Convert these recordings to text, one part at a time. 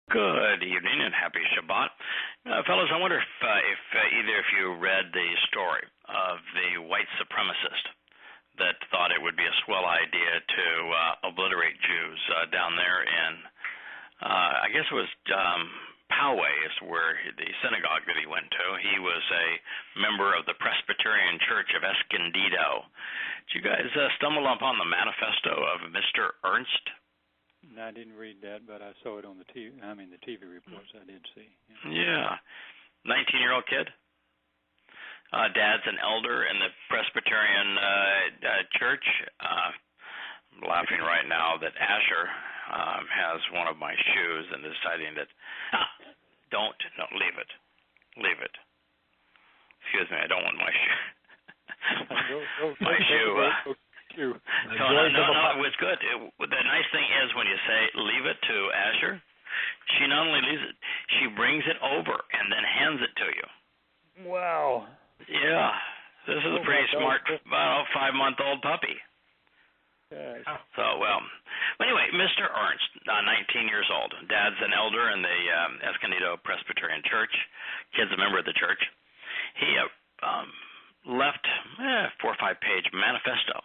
Good evening and happy Shabbat. Fellas, I wonder if either of you read the story of the white supremacist that thought it would be a swell idea to obliterate Jews down there in, I guess it was Poway is where the synagogue that he went to. He was a member of the Presbyterian Church of Escondido. Did you guys stumble upon the manifesto of Mr. Ernst? No, I didn't read that, but I saw it on the TV. The TV reports I did see. Yeah. 19-year-old kid. Dad's an elder in the Presbyterian church. I'm laughing right now that Asher has one of my shoes and deciding that, leave it. Excuse me, I don't want my shoe. My shoe. No, it was good. The nice thing is when you say leave it to Asher, she not only leaves it, she brings it over and then hands it to you. Wow. Yeah, this is a pretty smart 5-month-old puppy. Yes. So, anyway, Mr. Ernst, 19 years old. Dad's an elder in the Escondido Presbyterian Church. Kid's a member of the church. He left 4 or 5 page manifesto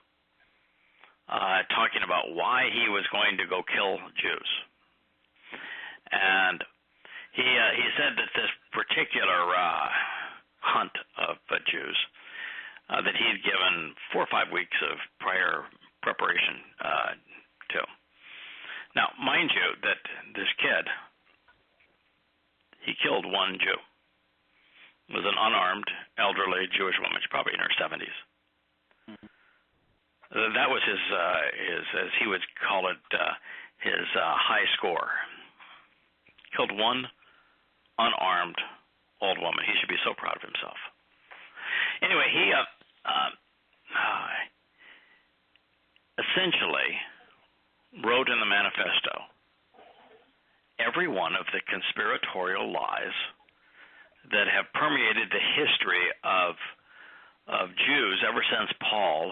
talking about why he was going to go kill Jews. And he said that this particular hunt of Jews that he had given 4 or 5 weeks of prior preparation to. Now, mind you, that this kid, he killed one Jew. It was an unarmed, elderly Jewish woman. She's probably in her 70s. That was his, as he would call it, his high score. Killed one unarmed old woman. He should be so proud of himself. Anyway, he essentially wrote in the manifesto every one of the conspiratorial lies that have permeated the history of Jews ever since Paul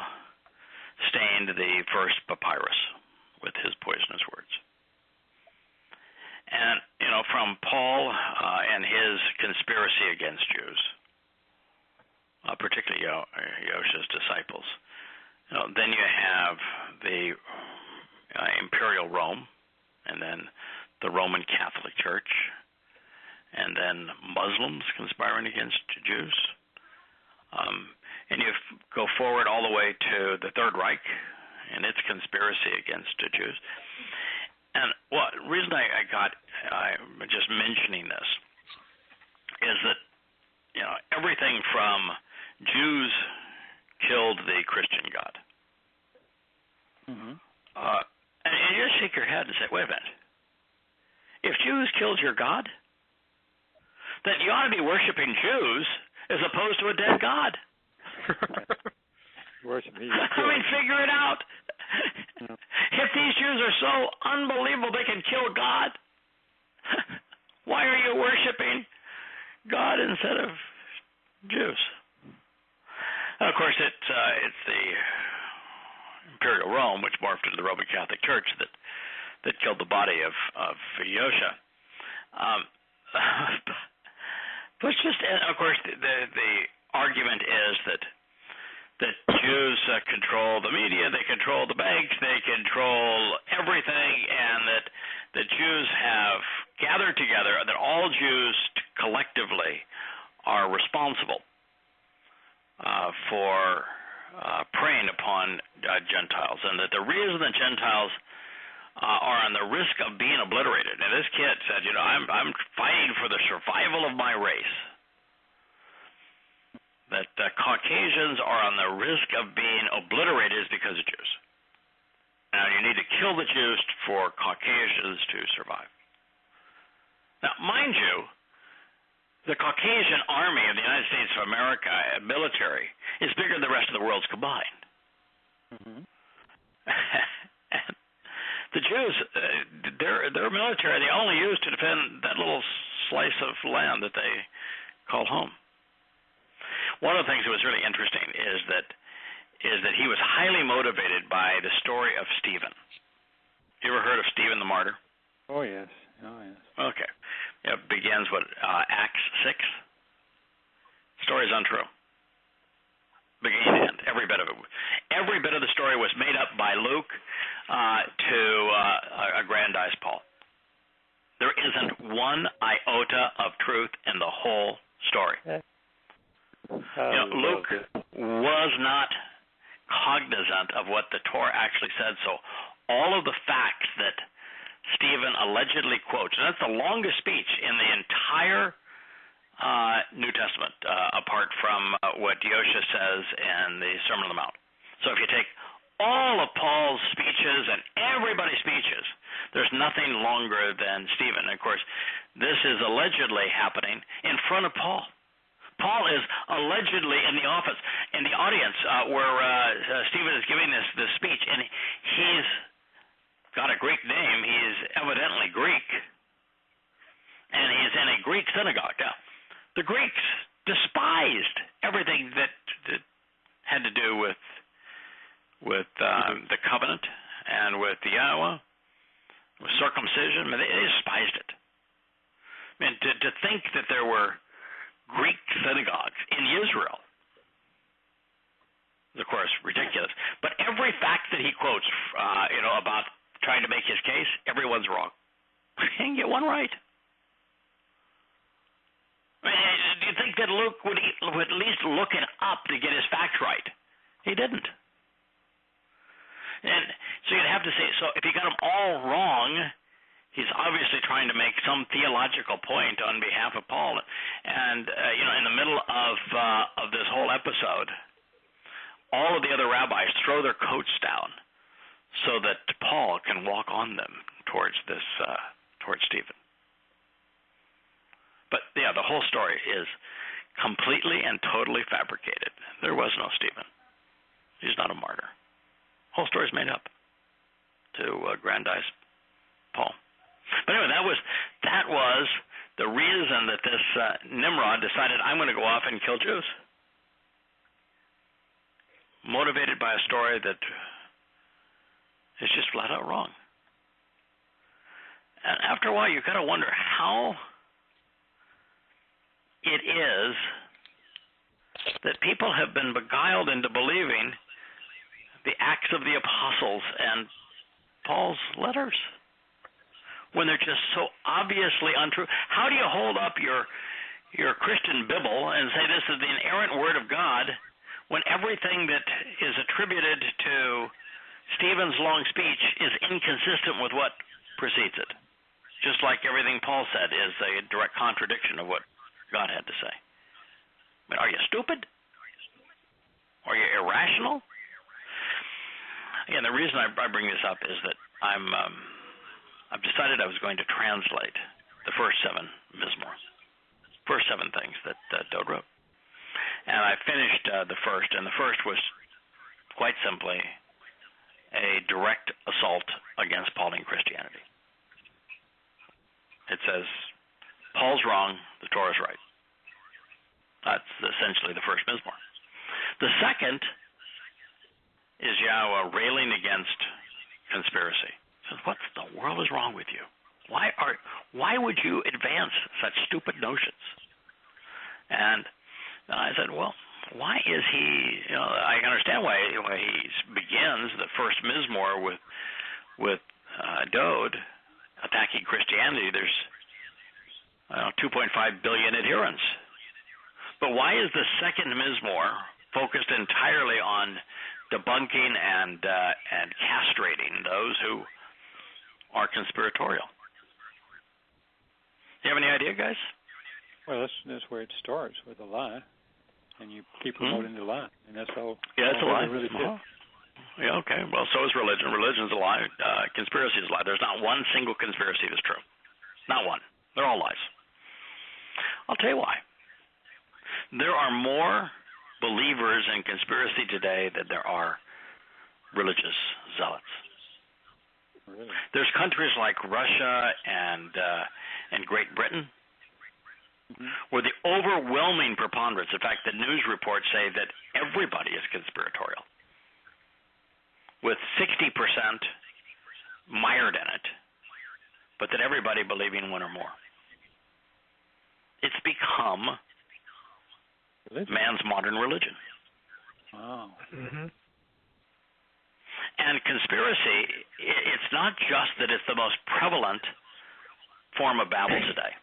stained the first papyrus with his poisonous words. And, from Paul and his conspiracy against Jews, particularly Yosha's disciples, then you have the Imperial Rome, and then the Roman Catholic Church, and then Muslims conspiring against Jews. And you go forward all the way to the Third Reich and its conspiracy against Jews. And the reason I'm just mentioning this is that, everything from Jews killed the Christian God. Mm-hmm. And you just shake your head and say, wait a minute. If Jews killed your God, then you ought to be worshiping Jews as opposed to a dead God. Figure it out. If these Jews are so unbelievable they can kill God, why are you worshiping God instead of Jews? And of course, it's the Imperial Rome, which morphed into the Roman Catholic Church, that killed the body of Yosha. But of course, the argument is that Jews control the media, they control the banks, they control everything, and that the Jews have gathered together, that all Jews collectively are responsible for preying upon Gentiles, and that the reason that Gentiles are on the risk of being obliterated. And this kid said, I'm fighting for the survival of my race. That Caucasians are on the risk of being obliterated because of Jews. Now, you need to kill the Jews for Caucasians to survive. Now, mind you, the Caucasian army of the United States of America, military, is bigger than the rest of the world's combined. Mm-hmm. And the Jews, their military, they only use to defend that little slice of land that they call home. One of the things that was really interesting is that he was highly motivated by the story of Stephen. You ever heard of Stephen the martyr? Oh, yes. Oh, yes. Okay. It begins with Acts 6. Story's untrue. Beginning to end, every bit of it. Every bit of the story was made up by Luke to aggrandize Paul. There isn't one iota of truth in the whole story. Luke was not cognizant of what the Torah actually said, so all of the facts that Stephen allegedly quotes, and that's the longest speech in the entire New Testament, apart from what Yosha says in the Sermon on the Mount. So if you take all of Paul's speeches and everybody's speeches, there's nothing longer than Stephen. And of course, this is allegedly happening in front of Paul. Paul is allegedly in the audience where Stephen is giving this speech, and he's got a Greek name. He is evidently Greek, and he's in a Greek synagogue. Now, the Greeks despised everything that had to do with the covenant and with the Yahowah, with circumcision. I mean, they despised it. I mean, to think that there were Greek synagogues in Israel is, of course, ridiculous. But every fact that he quotes, about trying to make his case, everyone's wrong. He didn't get one right. I mean, do you think that Luke would at least look it up to get his facts right? He didn't. And so you'd have to say, so if he got them all wrong, he's obviously trying to make some theological point on behalf of Paul. And, in the middle of this whole episode, all of the other rabbis throw their coats down so that Paul can walk on them towards Stephen. But, yeah, the whole story is completely and totally fabricated. There was no Stephen. He's not a martyr. The whole story is made up to aggrandize Paul. But anyway, that was the reason that this Nimrod decided, I'm going to go off and kill Jews. Motivated by a story that is just flat out wrong. And after a while, you kind of wonder how it is that people have been beguiled into believing the Acts of the Apostles and Paul's letters when they're just so obviously untrue. How do you hold up your Christian Bible and say this is the inerrant Word of God when everything that is attributed to Stephen's long speech is inconsistent with what precedes it? Just like everything Paul said is a direct contradiction of what God had to say. I mean, are you stupid? Are you irrational? Again, the reason I bring this up is that I've decided I was going to translate the first 7 Mizmor, first 7 things that Dode wrote. And I finished the first, and the first was quite simply a direct assault against Pauline Christianity. It says, Paul's wrong, the Torah's right. That's essentially the first Mizmor. The second is Yahweh railing against conspiracy. He says, what the world is wrong with you? Why would you advance such stupid notions? And I said, well, why is he, I understand why he begins the first Mizmor with Dode attacking Christianity. There's 2.5 billion adherents. But why is the second Mizmor focused entirely on debunking and castrating those who are conspiratorial? Do you have any idea, guys? Well, that's where it starts, with a lie, and you keep promoting the lie, and that's all. Yeah, it's a lie. Really Yeah, okay. Well, so is religion. Religion's a lie. Conspiracy is a lie. There's not one single conspiracy that's true. Not one. They're all lies. I'll tell you why. There are more believers in conspiracy today than there are religious zealots. Really? There's countries like Russia and Great Britain where the overwhelming preponderance, in fact, the news reports say that everybody is conspiratorial, with 60% mired in it but that everybody believing one or more. It's become man's modern religion. Wow. Mm-hmm. And conspiracy, it's not just that it's the most prevalent form of babble today.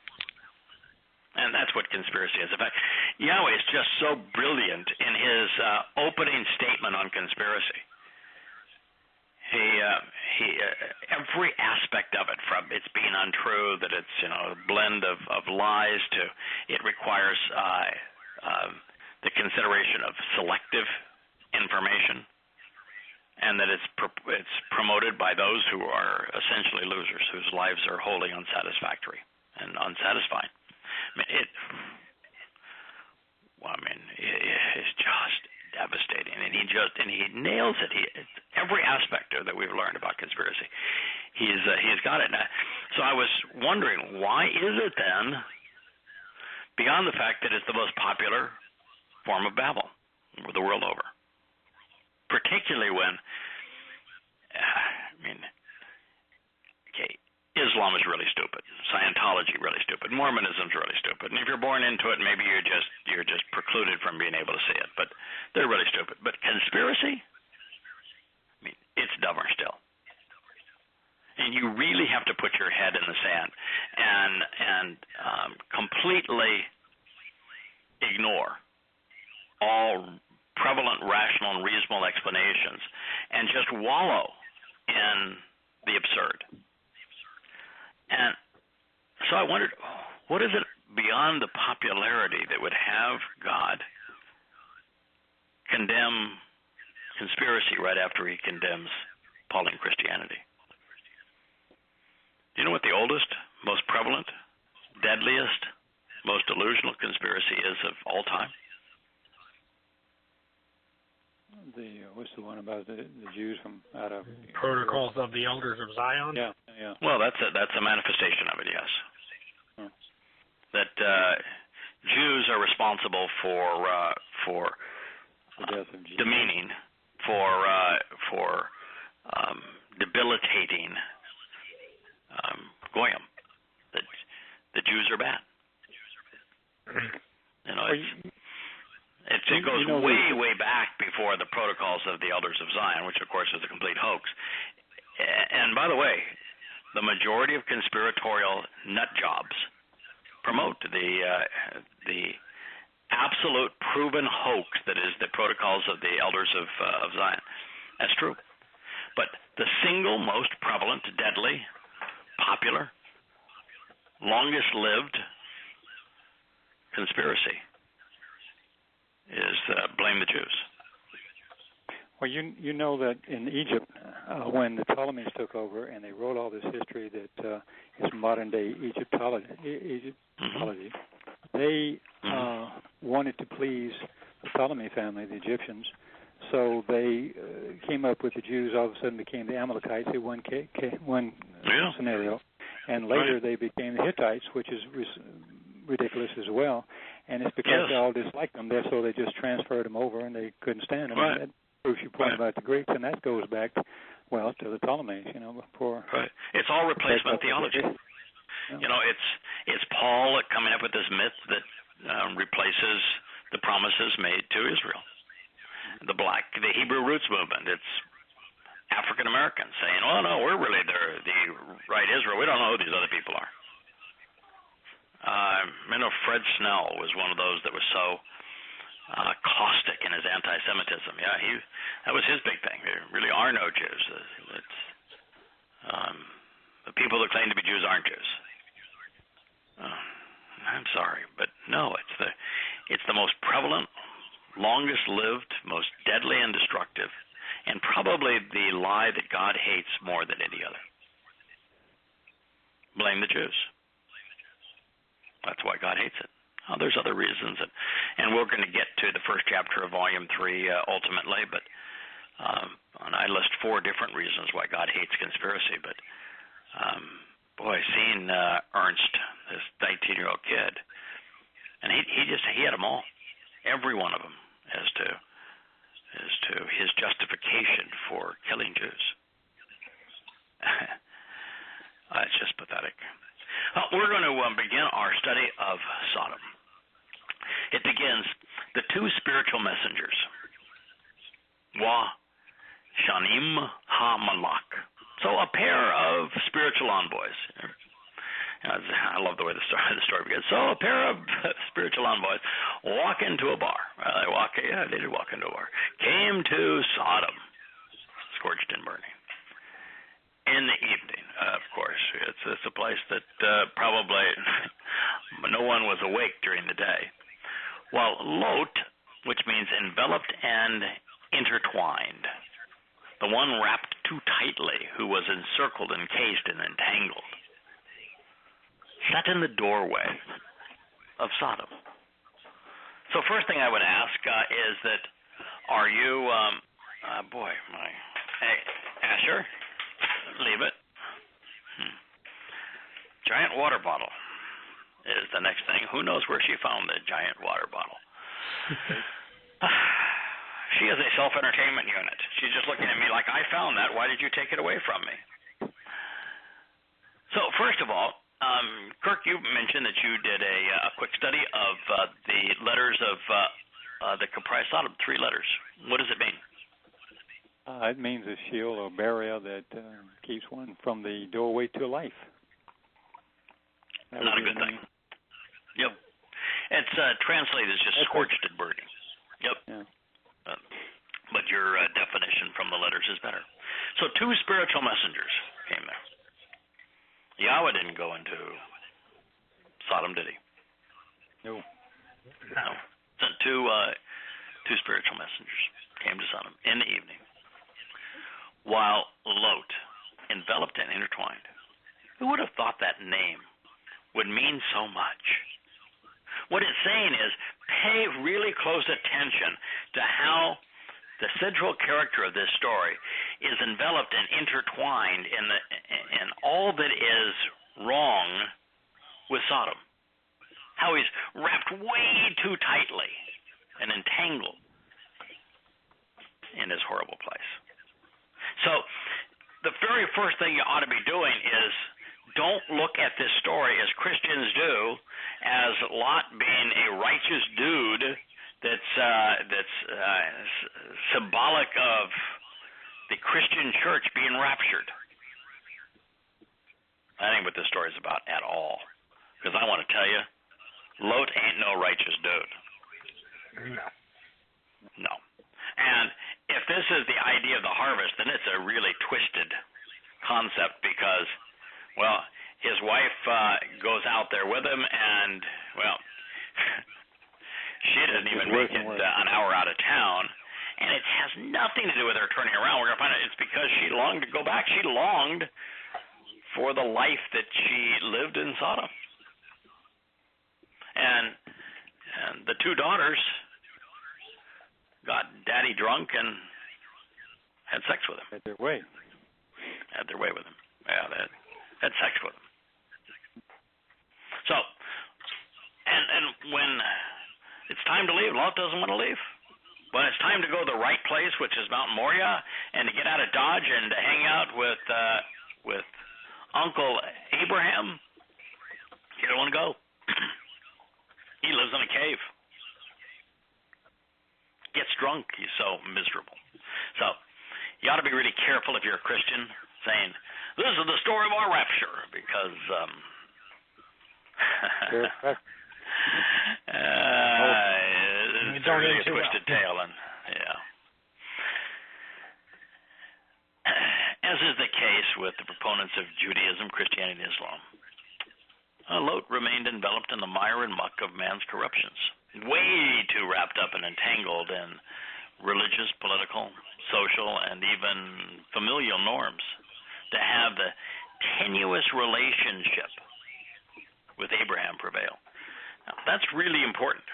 And that's what conspiracy is. In fact, Yahweh is just so brilliant in his opening statement on conspiracy. Every aspect of it, from it's being untrue, that it's a blend of lies, to it requires the consideration of selective information, and that it's promoted by those who are essentially losers, whose lives are wholly unsatisfactory and unsatisfying. It's just devastating, and he nails it. Every aspect that we've learned about conspiracy, he's got it. So I was wondering, why is it then, beyond the fact that it's the most popular form of babble the world over, particularly when, Islam is really stupid, Scientology really stupid, Mormonism's really stupid, and if you're born into it, maybe you're just precluded from being able to see it, but they're really stupid. But conspiracy, it's dumber still. And you really have to put your head in the sand and completely ignore all prevalent, rational, and reasonable explanations, and just wallow in the absurd. And so I wondered, what is it beyond the popularity that would have God condemn conspiracy right after he condemns Pauline Christianity? Do you know what the oldest, most prevalent, deadliest, most delusional conspiracy is of all time? What's the one about the Jews from out of Protocols of the Elders of Zion? Yeah. Well, that's a manifestation of it, yes. Oh. That Jews are responsible for demeaning, for debilitating Goyim. That the Jews are bad. It goes way back before the Protocols of the Elders of Zion, which of course is a complete hoax. And by the way, the majority of conspiratorial nut jobs promote the absolute proven hoax that is the Protocols of the Elders of Zion. That's true. But the single most prevalent, deadly, popular, longest-lived conspiracy is blame the Jews. Well, you know that in Egypt, when the Ptolemies took over and they wrote all this history that is modern-day Egyptology, they wanted to please the Ptolemy family, the Egyptians, so they came up with the Jews. All of a sudden became the Amalekites in one scenario, and later they became the Hittites, which is ridiculous as well. And it's because they all disliked them, so they just transferred them over, and they couldn't stand them. Right. That proves your point about the Greeks, and that goes back, to the Ptolemies, before. Right. It's all replacement theology. It's Paul coming up with this myth that replaces the promises made to Israel. The Hebrew roots movement. It's African Americans saying, "Oh no, we're really the right Israel. We don't know who these other people are." Fred Snell was one of those that was so caustic in his anti-Semitism. Yeah, that was his big thing. There really are no Jews. The people that claim to be Jews aren't Jews. I'm sorry, but no, it's the most prevalent, longest-lived, most deadly and destructive, and probably the lie that God hates more than any other. Blame the Jews. That's why God hates it. There's other reasons, and we're going to get to the first chapter of Volume 3 ultimately, but and I list 4 different reasons why God hates conspiracy, but seeing Ernst, this 19-year-old kid, and he had them all, every one of them, as to his justification for killing Jews. That's just pathetic. We're going to begin our study of Sodom. It begins, the two spiritual messengers, Wa Shanim Ha-Malak. So a pair of spiritual envoys. I love the way the story begins. So a pair of spiritual envoys walk into a bar. They did walk into a bar. Came to Sodom, scorched and burning. In the evening, of course. It's a place that probably no one was awake during the day. Well, Lot, which means enveloped and intertwined, the one wrapped too tightly, who was encircled, encased, and entangled, sat in the doorway of Sodom. So first thing I would ask is that, are you, hey, Asher? Leave it. Giant water bottle is the next thing. Who knows where she found the giant water bottle? She is a self-entertainment unit. She's just looking at me like, I found that. Why did you take it away from me? So first of all, Kirk, you mentioned that you did a quick study of the letters of that comprise Sodom, 3 letters. What does it mean? It means a shield or barrier that keeps one from the doorway to life. Not a good thing. Yep. It's translated as just scorched and burning. Yep. Yeah. But your definition from the letters is better. So 2 spiritual messengers came there. Yahweh didn't go into Sodom, did he? No. No. Sent two spiritual messengers came to Sodom in the evening, while Lot, enveloped and intertwined. Who would have thought that name would mean so much? What it's saying is, pay really close attention to how the central character of this story is enveloped and intertwined in all that is wrong with Sodom. How he's wrapped way too tightly and entangled in his horrible place. So the very first thing you ought to be doing is don't look at this story as Christians do, as Lot being a righteous dude that's symbolic of the Christian church being raptured. That ain't what this story is about at all. Because I want to tell you, Lot ain't no righteous dude. No. And if this is the idea of the harvest, then it's a really twisted concept because, well, his wife goes out there with him and, well, she doesn't even make it an hour out of town, and it has nothing to do with her turning around. We're going to find out it's because she longed to go back. She longed for the life that she lived in Sodom. And the 2 daughters got daddy drunk and had sex with him. Had their way with him. Yeah, they had sex with him. So, and when it's time to leave, Lot doesn't want to leave. When it's time to go to the right place, which is Mount Moriah, and to get out of Dodge and to hang out with Uncle Abraham, he don't want to go. He lives in a cave. Gets drunk. He's so miserable. So you ought to be really careful if you're a Christian saying, this is the story of our rapture, because it's a really twisted tale. And yeah. As is the case with the proponents of Judaism, Christianity, and Islam, Lot remained enveloped in the mire and muck of man's corruptions, way too wrapped up and entangled in religious, political, social, and even familial norms to have the tenuous relationship with Abraham prevail. Now, that's really important.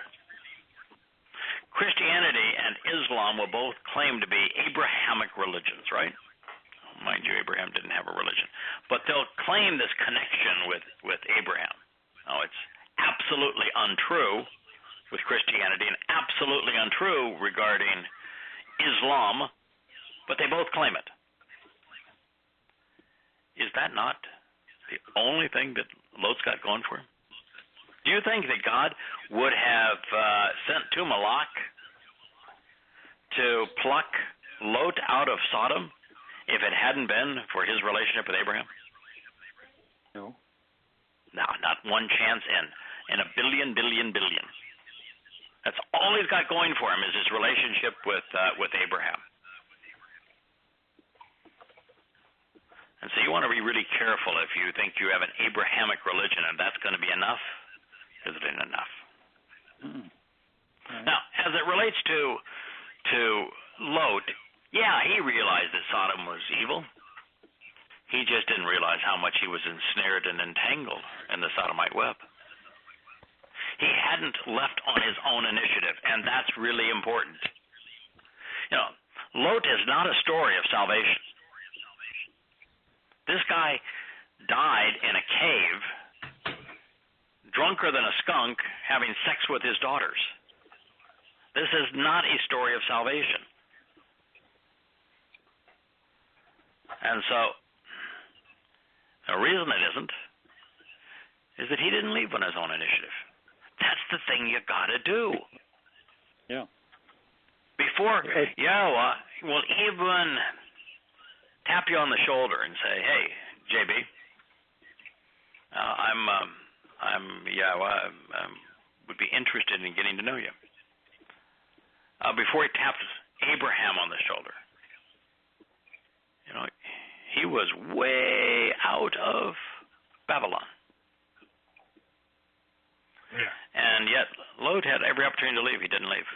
Christianity and Islam will both claim to be Abrahamic religions, right? Mind you, Abraham didn't have a religion. But they'll claim this connection with Abraham. Now, it's absolutely untrue with Christianity and absolutely untrue regarding Islam, but they both claim it. Is that not the only thing that Lot's got going for him? Do you think that God would have sent to Malak to pluck Lot out of Sodom if it hadn't been for his relationship with Abraham? No. No, not one chance in a billion. That's all he's got going for him is his relationship with Abraham. And so you want to be really careful if you think you have an Abrahamic religion and that's going to be enough. Is it enough? Mm-mm. Right. Now, as it relates to Lot, yeah, he realized that Sodom was evil. He just didn't realize how much he was ensnared and entangled in the sodomite web. He hadn't left on his own initiative, and that's really important. You know, Lot is not a story of salvation. This guy died in a cave, drunker than a skunk, having sex with his daughters. This is not a story of salvation. And so, the reason it isn't is that he didn't leave on his own initiative. That's the thing you got to do. Yeah. Before Yahowah will even tap you on the shoulder and say, "Hey, JB, I'm Yahowah. Would be interested in getting to know you." Before he tapped Abraham on the shoulder, you know, he was way out of Babylon. Yeah. And yet, Lot had every opportunity to leave. He didn't leave.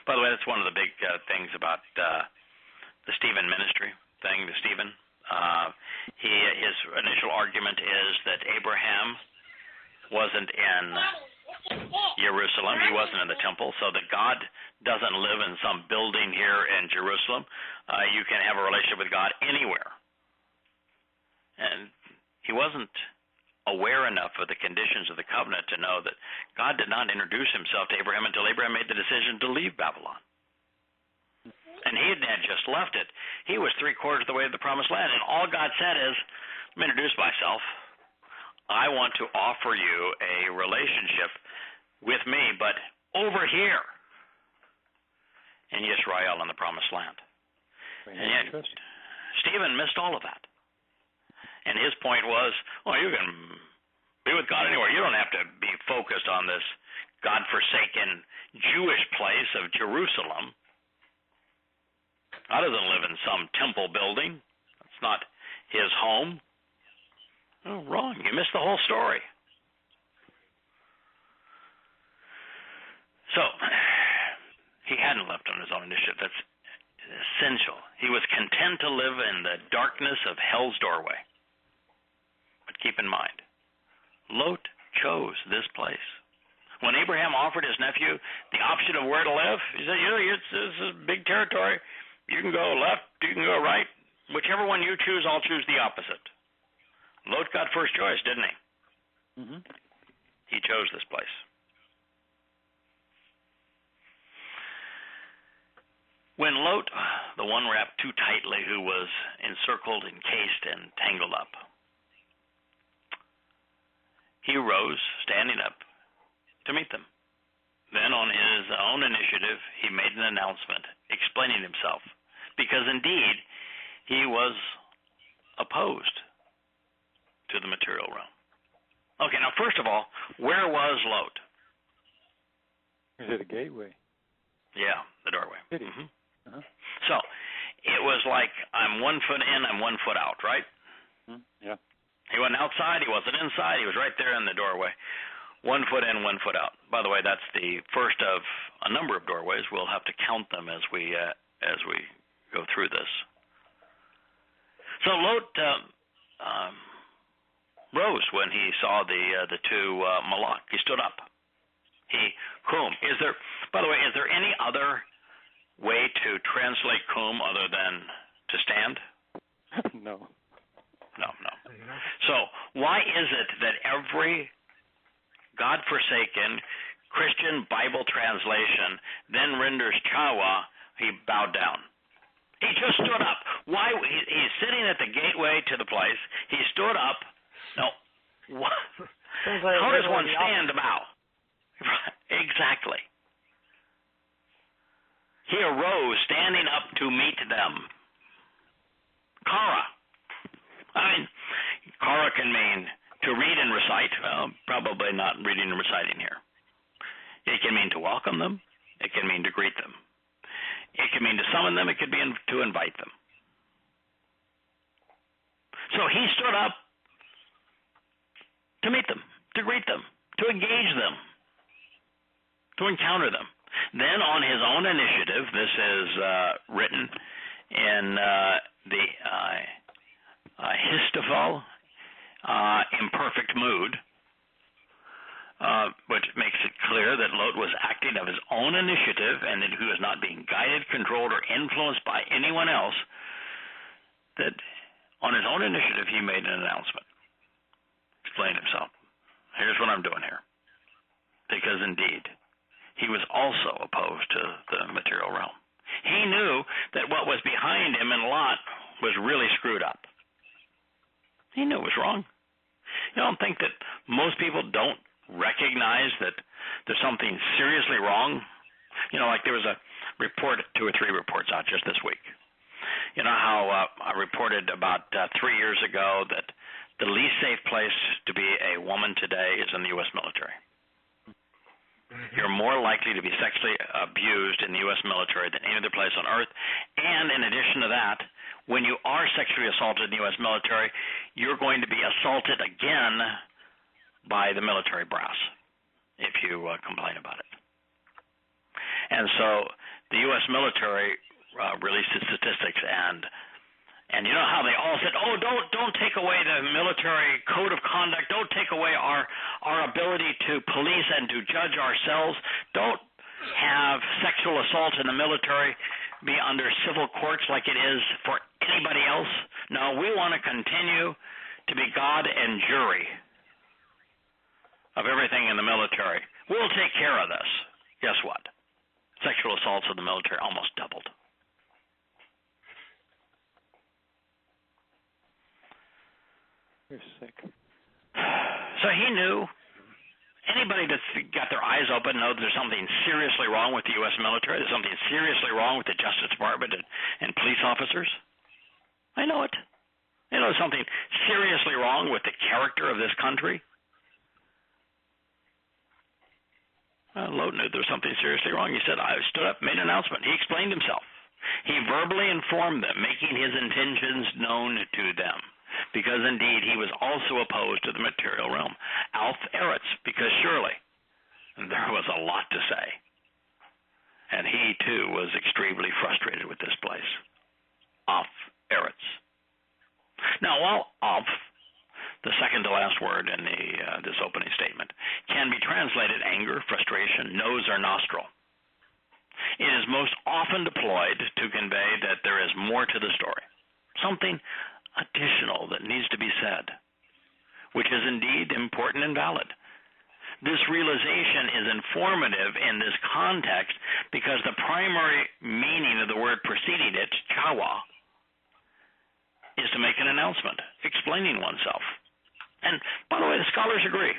By the way, that's one of the big things about the Stephen ministry thing, the Stephen. His initial argument is that Abraham wasn't in Jerusalem. He wasn't in the temple, so that God doesn't live in some building here in Jerusalem. You can have a relationship with God anywhere. And he wasn't aware enough of the conditions of the covenant to know that God did not introduce himself to Abraham until Abraham made the decision to leave Babylon. And he had just left it. He was 3/4 of the way to the promised land, and all God said is, "Let me introduce myself. I want to offer you a relationship with me, but over here in Israel in the promised land." And yet, Stephen missed all of that. And his point was, well, you can be with God anywhere. You don't have to be focused on this God-forsaken Jewish place of Jerusalem. God doesn't live in some temple building. That's not his home. Oh, wrong. You missed the whole story. So, he hadn't left on his own initiative. That's essential. He was content to live in the darkness of hell's doorway. But keep in mind, Lot chose this place. When Abraham offered his nephew the option of where to live, he said, this is big territory. You can go left, you can go right. Whichever one you choose, I'll choose the opposite. Lot got first choice, didn't he? Mm-hmm. He chose this place. When Lot, the one wrapped too tightly, who was encircled, encased, and tangled up, he rose, standing up, to meet them. Then, on his own initiative, he made an announcement, explaining himself, because indeed, he was opposed to the material realm. Okay, now first of all, where was Lot? He was at a gateway. Yeah, the doorway. City. Mm-hmm. Uh-huh. So, it was like, I'm 1 foot in, I'm 1 foot out, right? Mm-hmm. Yeah. He wasn't outside, he wasn't inside, he was right there in the doorway. 1 foot in, 1 foot out. By the way, that's the first of a number of doorways. We'll have to count them as we go through this. So Lot rose when he saw the two Malak. He stood up. He kum. By the way, is there any other way to translate kum other than to stand? No. No. So why is it that every God-forsaken Christian Bible translation then renders Chawa, he bowed down? He just stood up. Why? He's sitting at the gateway to the place. He stood up No. What? Like how does one stand to bow? Exactly. He arose, standing up to meet them. Kara. I mean, Kara can mean to read and recite. Well, probably not reading and reciting here. It can mean to welcome them. It can mean to greet them. It can mean to summon them. It could mean to invite them. So he stood up to meet them, to greet them, to engage them, to encounter them. Then on his own initiative, this is written in the Histophyll, imperfect mood, which makes it clear that Lot was acting of his own initiative and that he was not being guided, controlled, or influenced by anyone else, that on his own initiative he made an announcement, explained himself. Here's what I'm doing here. Because indeed, he was also opposed to the material realm. He knew that what was behind him in Lot was really screwed up. He knew it was wrong. You don't think that most people don't recognize that there's something seriously wrong? You know, like there was a report, 2 or 3 reports out just this week. You know how I reported about 3 years ago that the least safe place to be a woman today is in the U.S. military. You're more likely to be sexually abused in the U.S. military than any other place on earth. And in addition to that, when you are sexually assaulted in the U.S. military, you're going to be assaulted again by the military brass if you complain about it. And so the U.S. military released its statistics, and you know how they all said, oh, don't take away the military code of conduct. Don't take away our ability to police and to judge ourselves. Don't have sexual assault in the military be under civil courts like it is for anybody else. No, we want to continue to be God and jury of everything in the military. We'll take care of this. Guess what? Sexual assaults in the military almost doubled. You're sick. So he knew. Anybody that's got their eyes open knows there's something seriously wrong with the U.S. military. There's something seriously wrong with the Justice Department and police officers. I know it. I know there's something seriously wrong with the character of this country. Lot knew there was something seriously wrong. He said, I stood up, made an announcement. He explained himself. He verbally informed them, making his intentions known to them. Because indeed he was also opposed to the material realm. Alf Eretz, because surely there was a lot to say. And he too was extremely frustrated with this place. Alf Eretz. Now while Alf, the second to last word in this opening statement, can be translated anger, frustration, nose, or nostril, it is most often deployed to convey that there is more to the story. Something additional that needs to be said, which is indeed important and valid. This realization is informative in this context because the primary meaning of the word preceding it, Yahowah, is to make an announcement, explaining oneself. And by the way, the scholars agree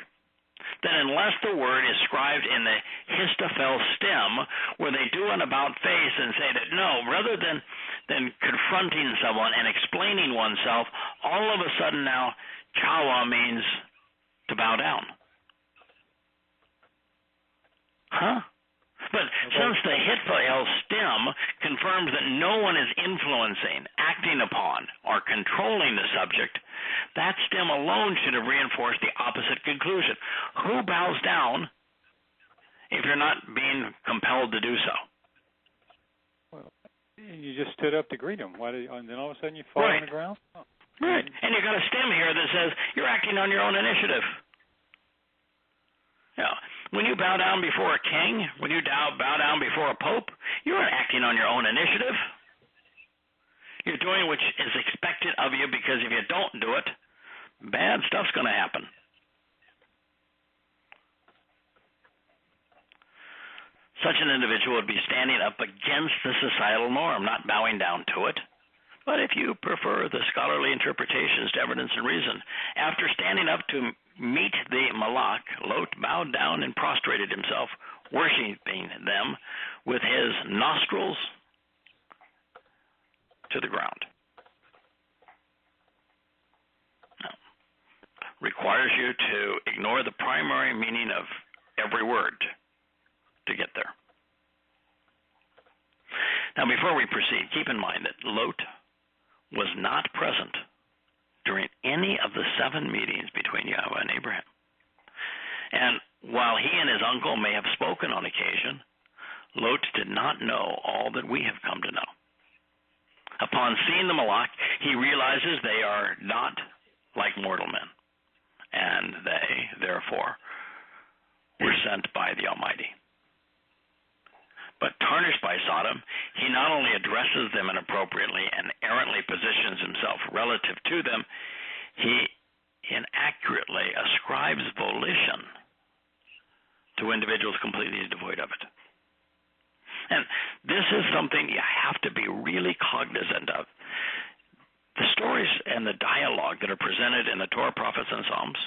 that unless the word is scribed in the Histophyll stem, where they do an about face and say that no, rather than confronting someone and explaining oneself, all of a sudden now Yahowah means to bow down. Huh? But since the Histophyll stem confirms that no one is influencing, acting upon, or controlling the subject, that stem alone should have reinforced the opposite conclusion. Who bows down if you're not being compelled to do so? Well, you just stood up to greet him. And then all of a sudden you fall on the ground? Oh. Right. And you've got a stem here that says you're acting on your own initiative. Yeah. When you bow down before a king, when you bow down before a pope, you're not acting on your own initiative. You're doing what is expected of you, because if you don't do it, bad stuff's going to happen. Such an individual would be standing up against the societal norm, not bowing down to it, But if you prefer the scholarly interpretations to evidence and reason, after standing up to meet the Malak, Lot bowed down and prostrated himself, worshiping them with his nostrils to the ground. Now, requires you to ignore the primary meaning of every word to get there. Now, before we proceed, keep in mind that Lot was not present during any of the 7 meetings between Yahweh and Abraham. And while he and his uncle may have spoken on occasion, Lot did not know all that we have come to know. Upon seeing the Malak, he realizes they are not like mortal men, and they, therefore, were sent by the Almighty. But tarnished by Sodom, he not only addresses them inappropriately and errantly positions himself relative to them, he inaccurately ascribes volition to individuals completely devoid of it. And this is something you have to be really cognizant of. The stories and the dialogue that are presented in the Torah, prophets, and Psalms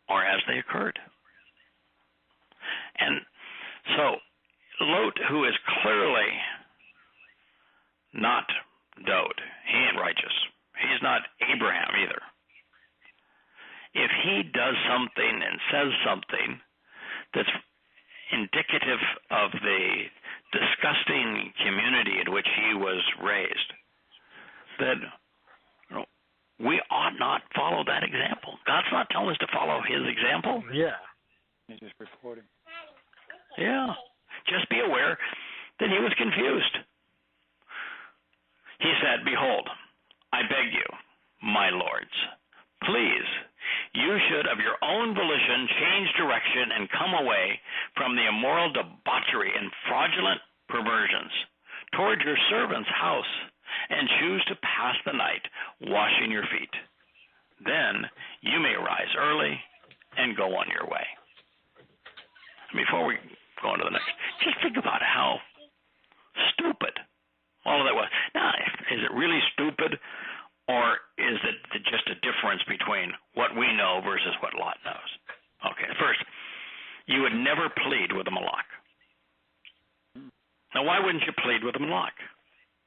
are as they occurred. And so, Lot, who is clearly not Dode, he ain't righteous. He's not Abraham either. If he does something and says something that's indicative of the disgusting community in which he was raised, then we ought not follow that example. God's not telling us to follow his example. Yeah. He's just reporting. Yeah. Just be aware that he was confused. He said, "Behold, I beg you, my lords, please, you should of your own volition change direction and come away from the immoral debauchery and fraudulent perversions toward your servant's house and choose to pass the night washing your feet. Then you may rise early and go on your way." Before we go on to the next, just think about how stupid all of that was. Now, is it really stupid, or is it just a difference between what we know versus what Lot knows? Okay, first, you would never plead with a Malak. Now, why wouldn't you plead with a Malak?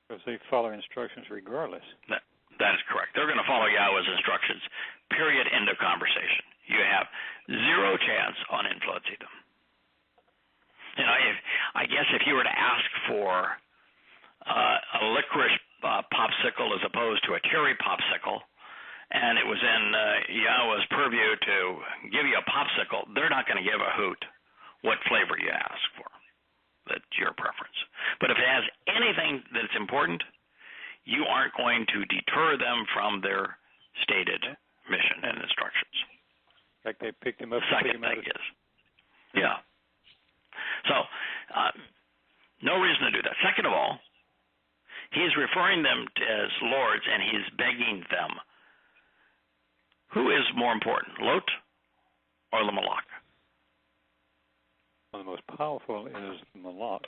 Because they follow instructions regardless. That is correct. They're going to follow Yahweh's instructions, period, end of conversation. You have zero chance on influencing them. You know, I guess if you were to ask for a licorice popsicle as opposed to a cherry popsicle, and it was in Yahweh's purview to give you a popsicle, they're not going to give a hoot what flavor you ask for. That's your preference. But if it has anything that's important, you aren't going to deter them from their stated mission and instructions. Like they picked him up. Second thing is, yeah. So, no reason to do that. Second of all, he's referring them as lords, and he's begging them. Who is more important, Lot or the Malak? Well, the most powerful is the Malak.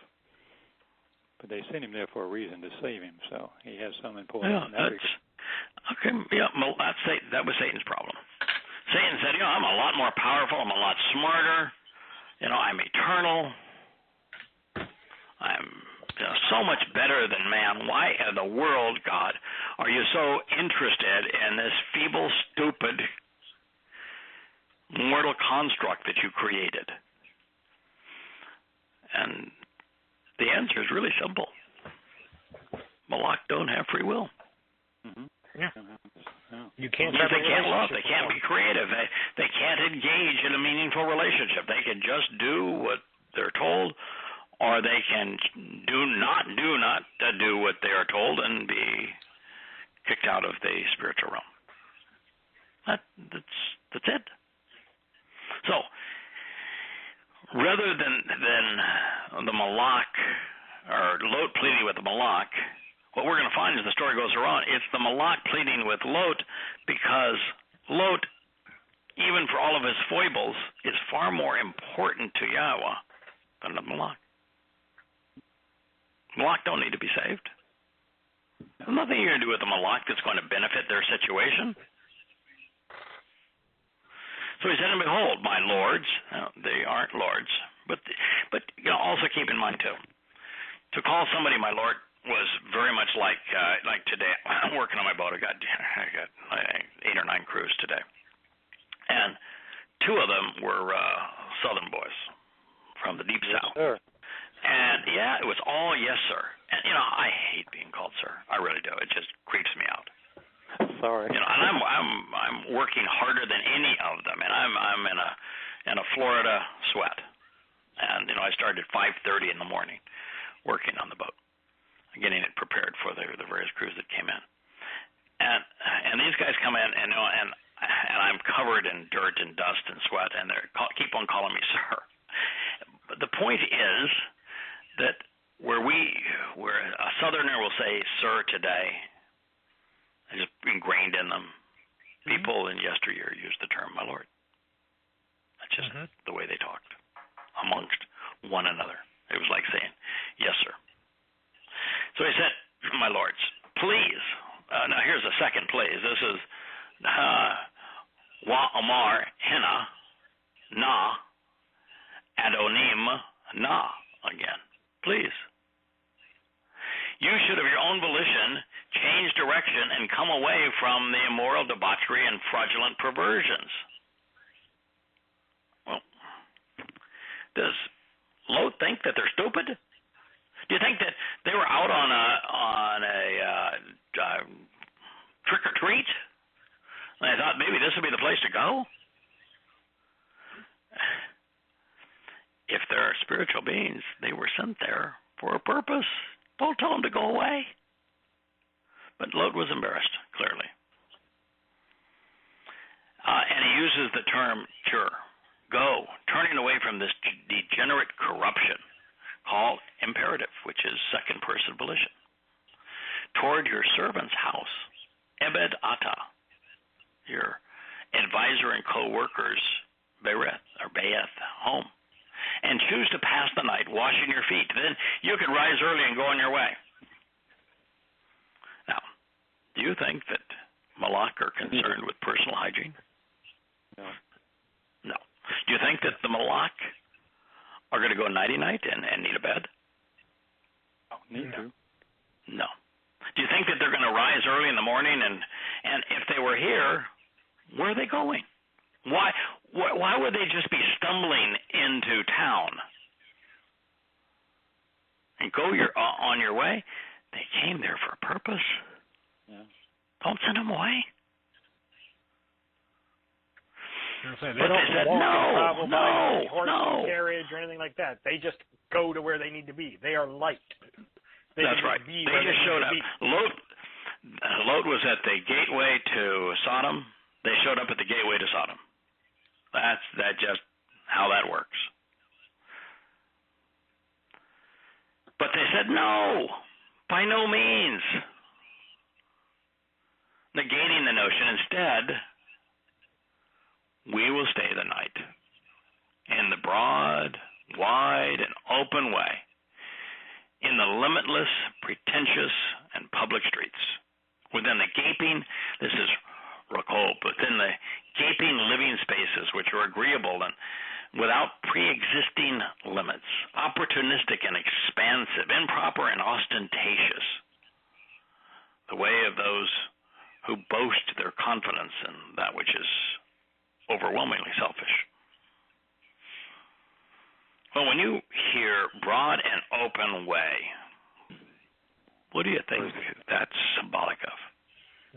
But they sent him there for a reason, to save him, so he has some importance. Yeah, okay. Yeah, that was Satan's problem. Satan said, I'm a lot more powerful, I'm a lot smarter, I'm eternal, I'm so much better than man. Why in the world, God, are you so interested in this feeble, stupid, mortal construct that you created? And the answer is really simple. Malak don't have free will. Mm-hmm. Yeah. You can't love. They can't be creative. They can't engage in a meaningful relationship. They can just do what they're told, or they can do not do what they are told and be kicked out of the spiritual realm. That's it. So, rather than the Malak or Lot pleading with the Malak, what we're going to find as the story goes around, it's the Malak pleading with Lot, because Lot, even for all of his foibles, is far more important to Yahweh than the Malak. Malak don't need to be saved. There's nothing you're going to do with the malak that's going to benefit their situation. So he said, and behold, my lords, they aren't lords, but also keep in mind too, to call somebody my lord was very much like today. I'm working on my boat. I got 8 or 9 crews today, and 2 of them were Southern boys from the deep South. Sir. And it was all yes, sir. And I hate being called sir. I really do. It just creeps me out. Sorry. And I'm working harder than any of them, and I'm in a Florida sweat. And I started at 5:30 in the morning, working on the boat, getting it prepared for the various crews that came in. And these guys come in, and I'm covered in dirt and dust and sweat, and they keep on calling me sir. But the point is that where a Southerner will say sir today, it's just ingrained in them. People in yesteryear used the term my lord. That's just the way they talked amongst one another. It was like saying yes, sir. So he said, my lords, please. Now here's a second please. This is wa amar hina na adonim na again. Please. You should of your own volition change direction and come away from the immoral debauchery and fraudulent perversions. Well, does Lot think that they're stupid? Do you think that they were out on a trick or treat? And I thought maybe this would be the place to go. If they're spiritual beings, they were sent there for a purpose. Don't tell them to go away. But Lot was embarrassed, clearly. And he uses the term cure. Go, turning away from this degenerate corruption, called imperative, which is second person volition, toward your servant's house, Ebed Atah, your advisor and co-workers, Beeth, home, and choose to pass the night washing your feet. Then you can rise early and go on your way. Now, do you think that Malak are concerned with personal hygiene? No. Do you think that the Malak are going to go nighty-night and need a bed? Need to. No. Do you think that they're going to rise early in the morning and if they were here, where are they going? Why would they just be stumbling into town and go on your way? They came there for a purpose. Yeah. Don't send them away. They but don't they said, travel no, by horse no. carriage or anything like that. They just go to where they need to be. They are light. That's right. They just showed up. Lot was at the gateway to Sodom. They showed up at the gateway to Sodom. That's just how that works. But they said, no, by no means. Negating the notion. Instead, we will stay the night in the broad, wide, and open way, in the limitless, pretentious, and public streets, within the gaping, this is Rakol, within the gaping living spaces which are agreeable and without pre-existing limits, opportunistic and expansive, improper and ostentatious, the way of those who boast their confidence in that which is overwhelmingly selfish. Well, when you hear broad and open way, what do you think that's symbolic of?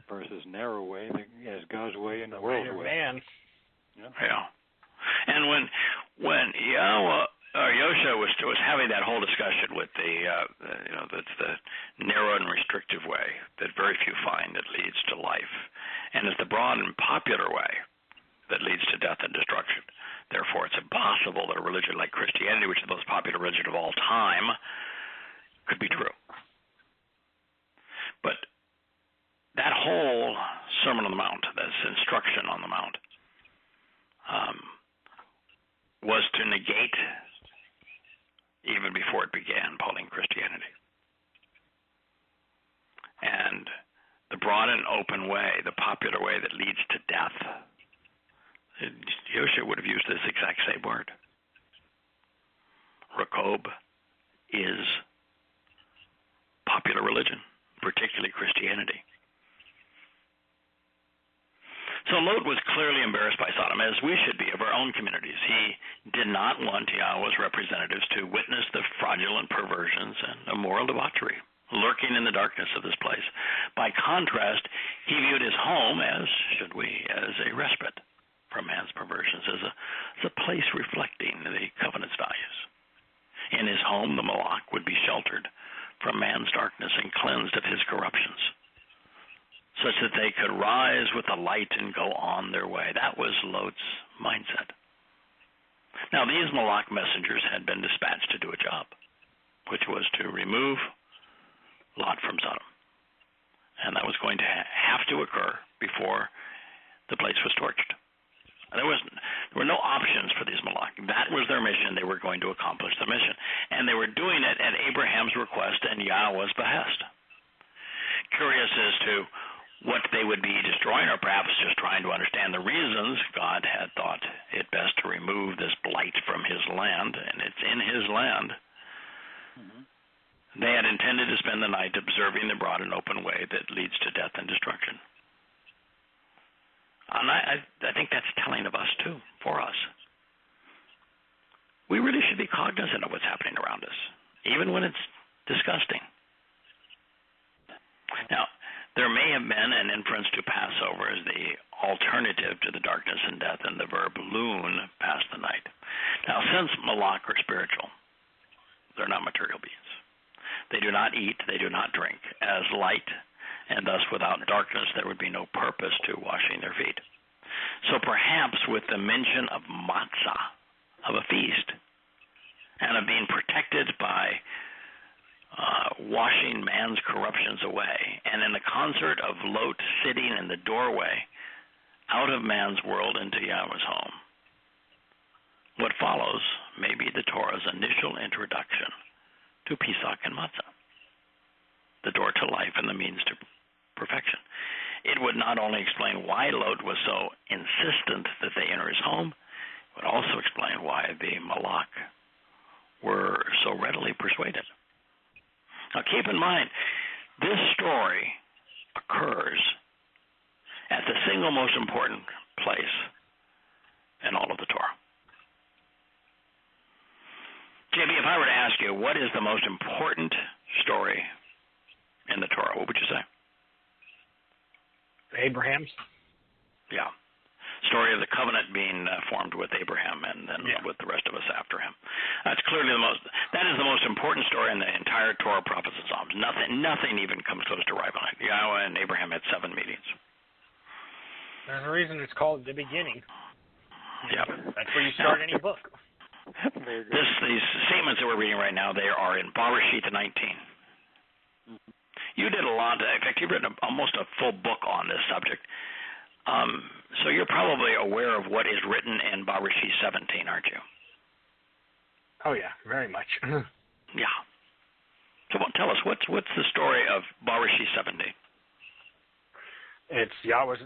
Versus narrow way, as God's way and the world's way. Man. Yeah. And when Yahweh or Yosha was having that whole discussion with that's the narrow and restrictive way that very few find that leads to life, and it's the broad and popular way that leads to death and destruction. Therefore, it's impossible that a religion like Christianity, which is the most popular religion of all time, could be true. But that whole Sermon on the Mount, this instruction on the Mount, was to negate, even before it began, Pauline Christianity. and the broad and open way, the popular way that leads to death. Yosha would have used this exact same word. Rakob is popular religion, particularly Christianity. So Lot was clearly embarrassed by Sodom, as we should be of our own communities. He did not want Yahweh's representatives to witness the fraudulent perversions and immoral debauchery lurking in the darkness of this place. By contrast, he viewed his home, as should we, as a respite from man's perversions, as a place reflecting the covenant's values. In his home, the Malach would be sheltered from man's darkness and cleansed of his corruptions, such that they could rise with the light and go on their way. That was Lot's mindset. Now, these Malach messengers had been dispatched to do a job, which was to remove Lot from Sodom. And that was going to have to occur before the place was torched. There were no options for these Malach. That was their mission. They were going to accomplish the mission. And they were doing it at Abraham's request and Yahweh's behest. Curious as to what they would be destroying, or perhaps just trying to understand the reasons God had thought it best to remove this blight from his land, and it's in his land. Mm-hmm. They had intended to spend the night observing the broad and open way that leads to death and destruction. And I think that's telling of us, too, for us. We really should be cognizant of what's happening around us, even when it's disgusting. Now, there may have been an inference to Passover as the alternative to the darkness and death, and the verb loon, pass the night. Now, since Malach are spiritual, they're not material beings. They do not eat, they do not drink. As light, and thus without darkness, there would be no purpose to washing their feet. So perhaps with the mention of matzah, of a feast, and of being protected by washing man's corruptions away, and in the concert of Lot sitting in the doorway out of man's world into Yahweh's home, what follows may be the Torah's initial introduction to Pesach and matzah, the door to life and the means to perfection. It would not only explain why Lot was so insistent that they enter his home, it would also explain why the Malach were so readily persuaded. Now keep in mind, this story occurs at the single most important place in all of the Torah. JB, if I were to ask you, what is the most important story in the Torah, what would you say? Abraham's? Yeah. Story of the covenant being formed with Abraham and then with the rest of us after him. That's clearly that is the most important story in the entire Torah, prophets, and Psalms. Nothing even comes close to rivaling it. Yahweh and Abraham had 7 meetings. There's a reason it's called the beginning. Yeah. That's where you start any book. These statements that we're reading right now, they are in Bereshit 19. Mm-hmm. You did a lot. In fact, you've written almost a full book on this subject. So you're probably aware of what is written in Bereshit 17, aren't you? Oh yeah, very much. Yeah. So tell us, what's the story of Bereshit 17? It's Yahweh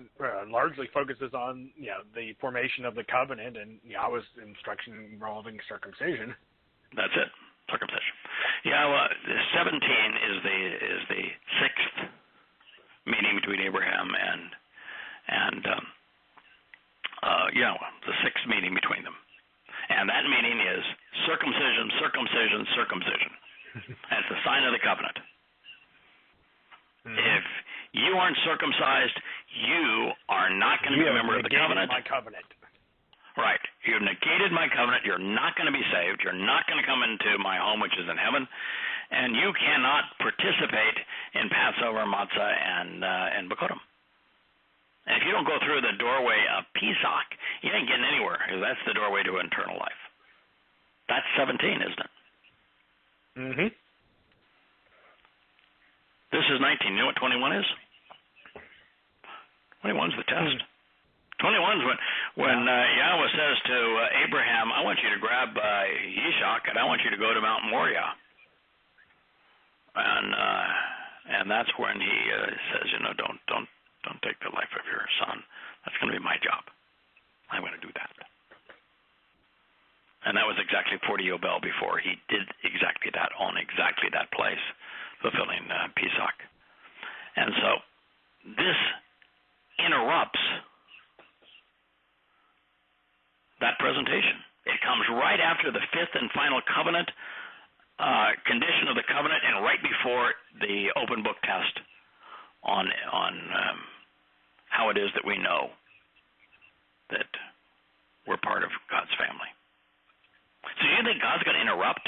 largely focuses on the formation of the covenant and Yahweh's instruction involving circumcision. That's it, circumcision. Yahweh 17 is the 6th meeting between Abraham and Yahweh, the 6th meeting between them. And that meeting is circumcision, circumcision, circumcision. That's the sign of the covenant. Mm-hmm. If you aren't circumcised, you are not going to be a member of the covenant. My covenant. Right. You've negated my covenant. You're not going to be saved. You're not going to come into my home, which is in heaven. And you cannot participate in Passover, matzah, and Bekurim. And if you don't go through the doorway of Pesach, you ain't getting anywhere. That's the doorway to eternal life. That's 17, isn't it? Mm-hmm. This is 19. You know what 21 is? 21 is the test. 21 is when Yahweh says to Abraham, I want you to grab Yishak and I want you to go to Mount Moriah. And And that's when he says, don't take the life of your son. That's going to be my job. I'm going to do that. And that was exactly 40 Yobel before he did exactly that on exactly that place, fulfilling Pesach. And so this interrupts that presentation. It comes right after the fifth and final covenant, condition of the covenant, and right before the open book test on how it is that we know that we're part of God's family. So do you think God's going to interrupt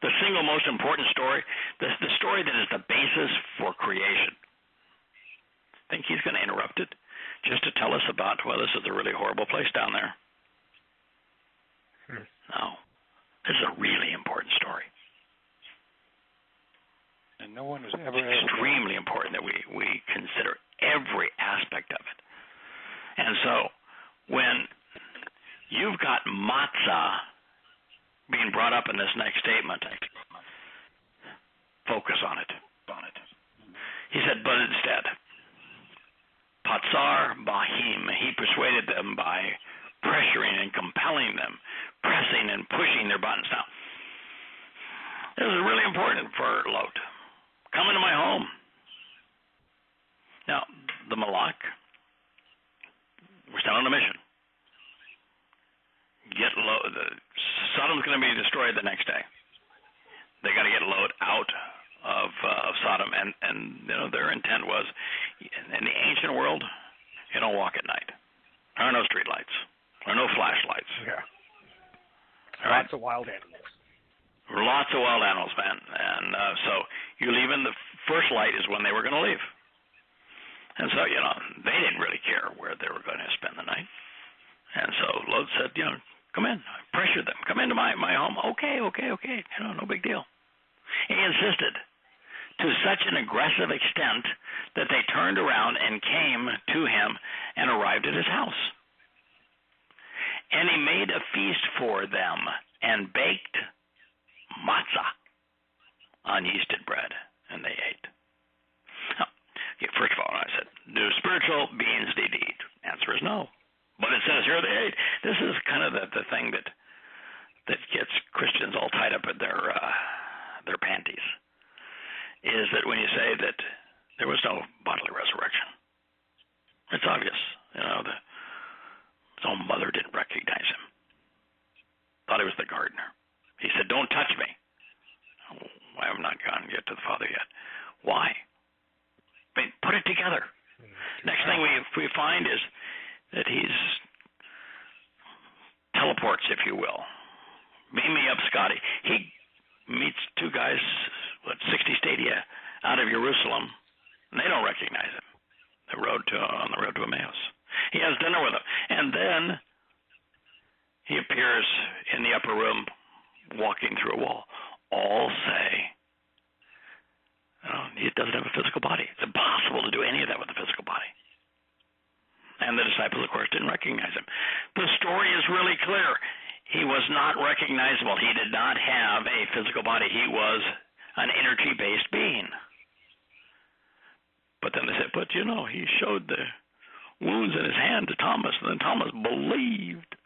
the single most important story, the story that is the basis for creation? Think he's going to interrupt it just to tell us about, well, this is a really horrible place down there? No. This is a really important story. And no one has ever extremely important that we consider every aspect of it. And so when you've got matzah being brought up in this next statement, focus on it. He said, but instead, patzar bahim, he persuaded them by pressuring and compelling them, pressing and pushing their buttons. Now, this is really important for Lot. Come into my home. Now, the Malak, we're still on a mission. Get Lot. Sodom's going to be destroyed the next day. They got to get Lot out of Sodom, and their intent was, in the ancient world, you don't walk at night. There are no street lights. There are no flashlights. Yeah. Right? Lots of wild animals. Lots of wild animals, man. And so you leave in the first light is when they were going to leave. And so, they didn't really care where they were going to spend the night. And so Lot said, come in. Pressure them. Come into my home. Okay. No big deal. He insisted to such an aggressive extent that they turned around and came to him and arrived at his house. And he made a feast for them and baked matzah, unyeasted bread, and they ate. Now, first of all, I said, do spiritual beings need to eat? Answer is no. But it says here they ate. This is kind of the thing that gets Christians all tied up in their panties, is that when you say that there was no bodily resurrection, it's obvious. His own mother didn't recognize him. Thought he was the gardener. He said, don't touch me. I have not gone yet to the Father yet. Why? I mean, put it together. Next thing we find is that he's teleports, if you will. Beam me up, Scotty. He meets two guys, 60 stadia out of Jerusalem, and they don't recognize him. On the road to Emmaus. He has dinner with them. And then he appears in the upper room walking through a wall. All say, he doesn't have a physical body. It's impossible to do any of that with a physical body. And the disciples, of course, didn't recognize him. The story is really clear. He was not recognizable. He did not have a physical body. He was an energy-based being. But then they said, he showed the wounds in his hand to Thomas, and then Thomas believed.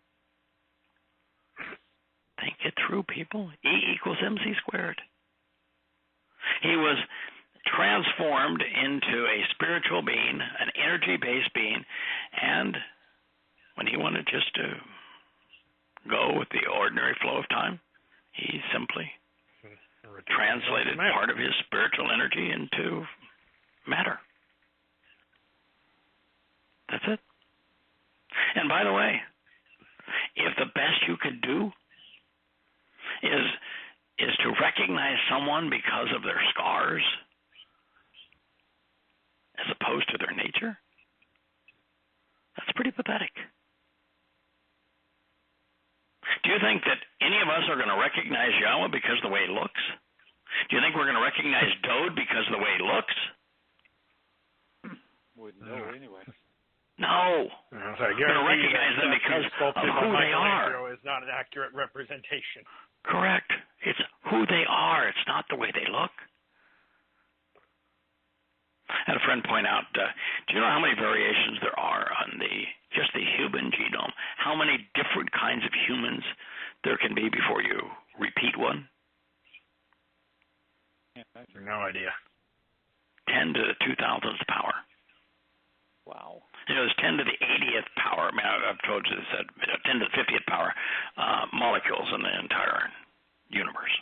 Think it through, people. E equals MC squared. He was transformed into a spiritual being, an energy-based being, and when he wanted just to go with the ordinary flow of time, he simply translated part of his spiritual energy into matter. That's it. And by the way, if the best you could do is to recognize someone because of their scars as opposed to their nature, that's pretty pathetic. Do you think that any of us are going to recognize Yahweh because of the way he looks? Do you think we're going to recognize Dode because of the way he looks? Wouldn't know anyway. No. We're going to recognize them because of who they are. Is not an accurate representation. Correct. It's who they are. It's not the way they look. I had a friend point out, do you know how many variations there are on just the human genome? How many different kinds of humans there can be before you repeat one? No idea. 10 to the 2,000th power. Wow. There's 10 to the 80th power. I mean, I've told you this, 10 to the 50th power molecules in the entire universe.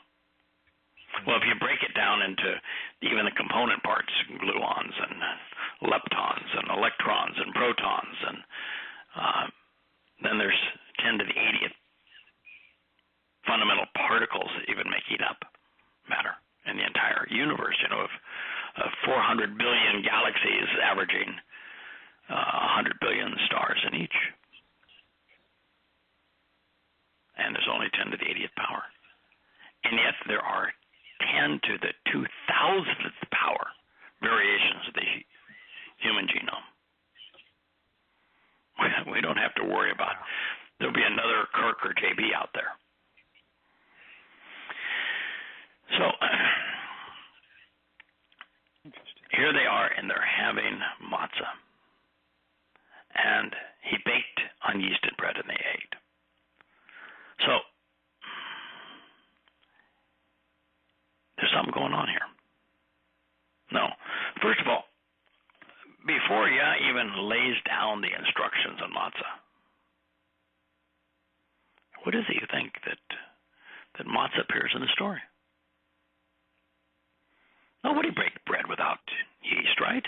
Well, if you break it down into even the component parts, gluons and leptons and electrons and protons, and then there's 10 to the 80th fundamental particles that even make it up matter in the entire universe. Of 400 billion galaxies averaging 100 billion stars in each. And there's only 10 to the 80th power. And yet there are 10 to the 2,000th power variations of the human genome. We don't have to worry about it. There'll be another Kirk or JB out there. So here they are, and they're having matzah. And he baked unyeasted bread, and they ate. So there's something going on here. No. First of all, before Yah even lays down the instructions on matzah, what is it you think that matzah appears in the story? Nobody breaks bread without yeast, right?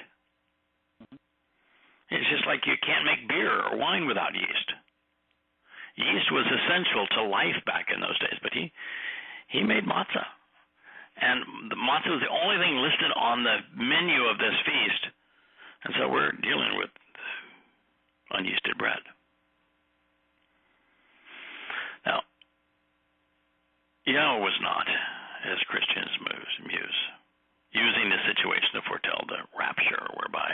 It's just like you can't make beer or wine without yeast. Yeast was essential to life back in those days, but he made matzah. And the matzah was the only thing listed on the menu of this feast. And so we're dealing with unyeasted bread. Now, Yahowah was not, as Christians muse, using the situation to foretell the rapture, whereby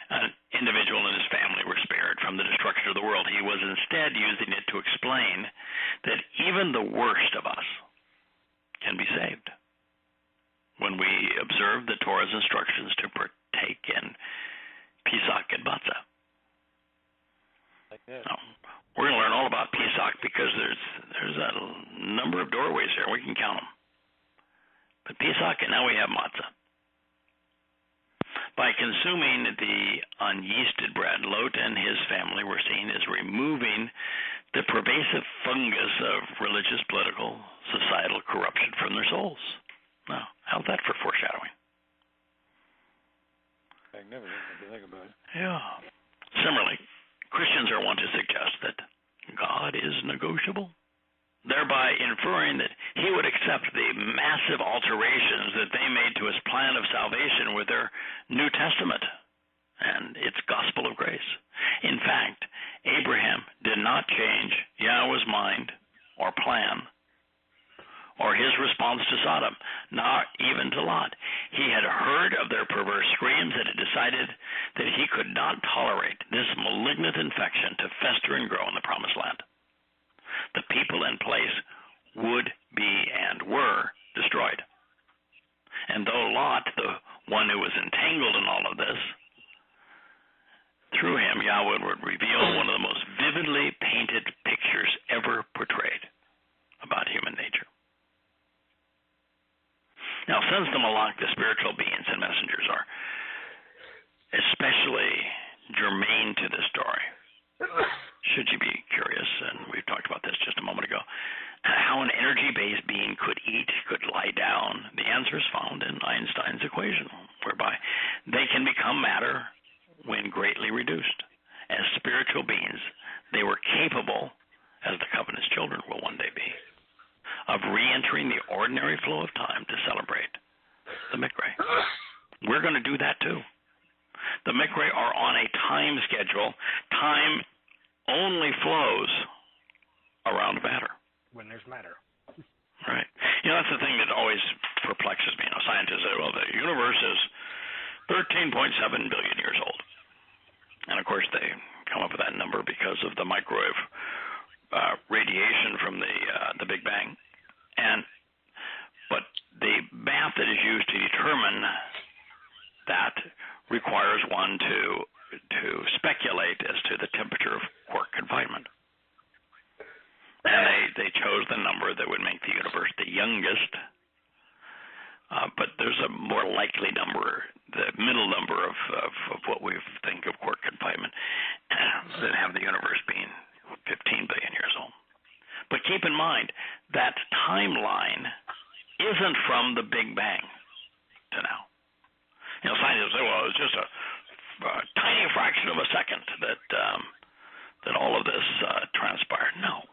an individual and his family were spared from the destruction of the world. He was instead using it to explain that even the worst of us can be saved when we observe the Torah's instructions to partake in Pesach and Matzah. Like that. Now, we're going to learn all about Pesach because there's a number of doorways here. We can count them. But Pesach, and now we have Matzah. By consuming the unyeasted bread, Lot and his family were seen as removing the pervasive fungus of religious, political, societal corruption from their souls. Now, how's that for foreshadowing? Magnificent, if you think about it. Yeah. Similarly, Christians are wont to suggest that God is negotiable, thereby inferring that he would accept the massive alterations that they made to his plan of salvation with their New Testament and its gospel of grace. In fact, Abraham did not change Yahweh's mind or plan or his response to Sodom, not even to Lot. He had heard of their perverse screams and had decided that he could not tolerate this malignant infection to fester and grow in the promised land. The people in place would be and were destroyed. And though Lot, the one who was entangled in all of this, through him, Yahweh would reveal one of the most vividly painted pictures ever portrayed about human nature. Now, since the Malach, the spiritual beings and messengers, are especially germane to this story, should you be curious, and we've talked about this just a moment ago, how an energy-based being could eat, could lie down, the answer is found in Einstein's equation, whereby they can become matter when greatly reduced. As spiritual beings, they were capable, as the covenant's children will one day be, of re-entering the ordinary flow of time to celebrate the Mikre. We're going to do that too. The Mikre are on a time schedule. Time only flows around matter. When there's matter. Right. That's the thing that always perplexes me. Scientists say, well, the universe is 13.7 billion years old. And, of course, they come up with that number because of the microwave radiation from the Big Bang. But the math that is used to determine that chose the number that would make the universe the youngest. But there's a more likely number, the middle number of what we think of quark confinement, that have the universe being 15 billion years old. But keep in mind, that timeline isn't from the Big Bang to now. Scientists say, well, it's just a tiny fraction of a second that all of this transpired. No.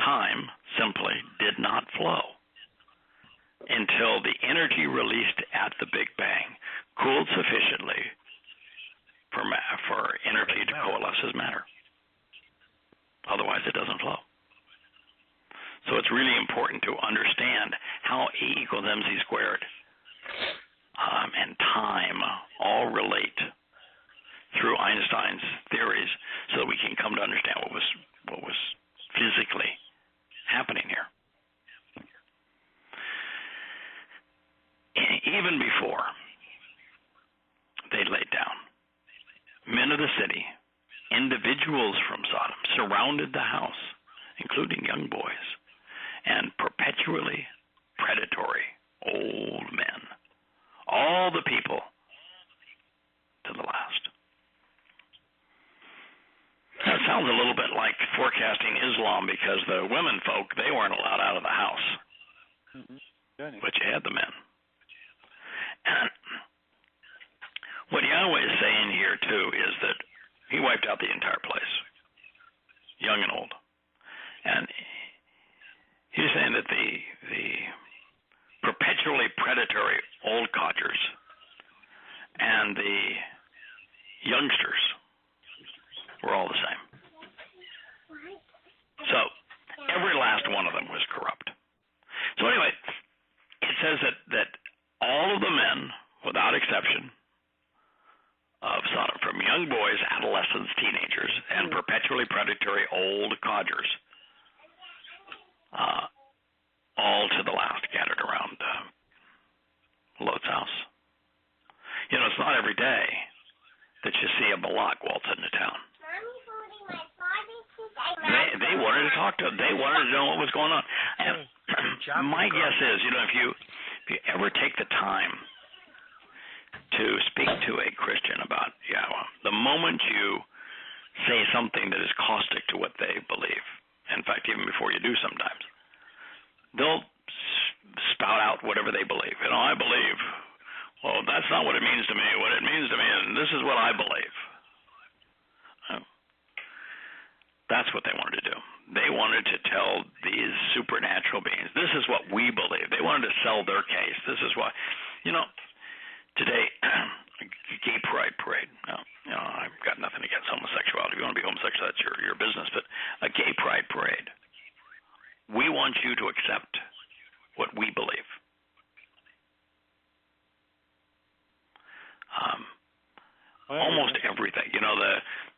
Time simply did not flow until the energy released at the Big Bang cooled sufficiently for energy to coalesce as matter. Otherwise, it doesn't flow. So it's really important to understand how E equals mc squared and time all relate through Einstein's theories, so that we can come to understand what was physically happening here. Even before they laid down, men of the city, individuals from Sodom, surrounded the house, including young boys, and perpetually predatory old men, all the people to the last. That sounds a little bit like forecasting Islam, because the women folk, they weren't allowed out of the house, but you had the men. And what Yahweh is saying here, too, is that he wiped out the entire place, young and old. And he's saying that the perpetually predatory old codgers and the youngsters were all the same. So every last one of them was corrupt. So anyway, it says that all of the men, without exception, of Sodom, from young boys, adolescents, teenagers, and perpetually predatory old codgers, all to the last gathered around Lot's house. It's not every day that you see a Malak waltz into town. They wanted to talk to him. They wanted to know what was going on. And my guess is, if you ever take the time to speak to a Christian about Yahweh, the moment you say something that is caustic to what they believe, in fact, even before you do sometimes, they'll spout out whatever they believe. I believe, well, that's not what it means to me. What it means to me, and this is what I believe. That's what they wanted to do. They wanted to tell these supernatural beings, this is what we believe. They wanted to sell their case. This is why, today, a gay pride parade. I've got nothing against homosexuality. If you want to be homosexual, that's your business. But a gay pride parade, we want you to accept what we believe. Almost everything.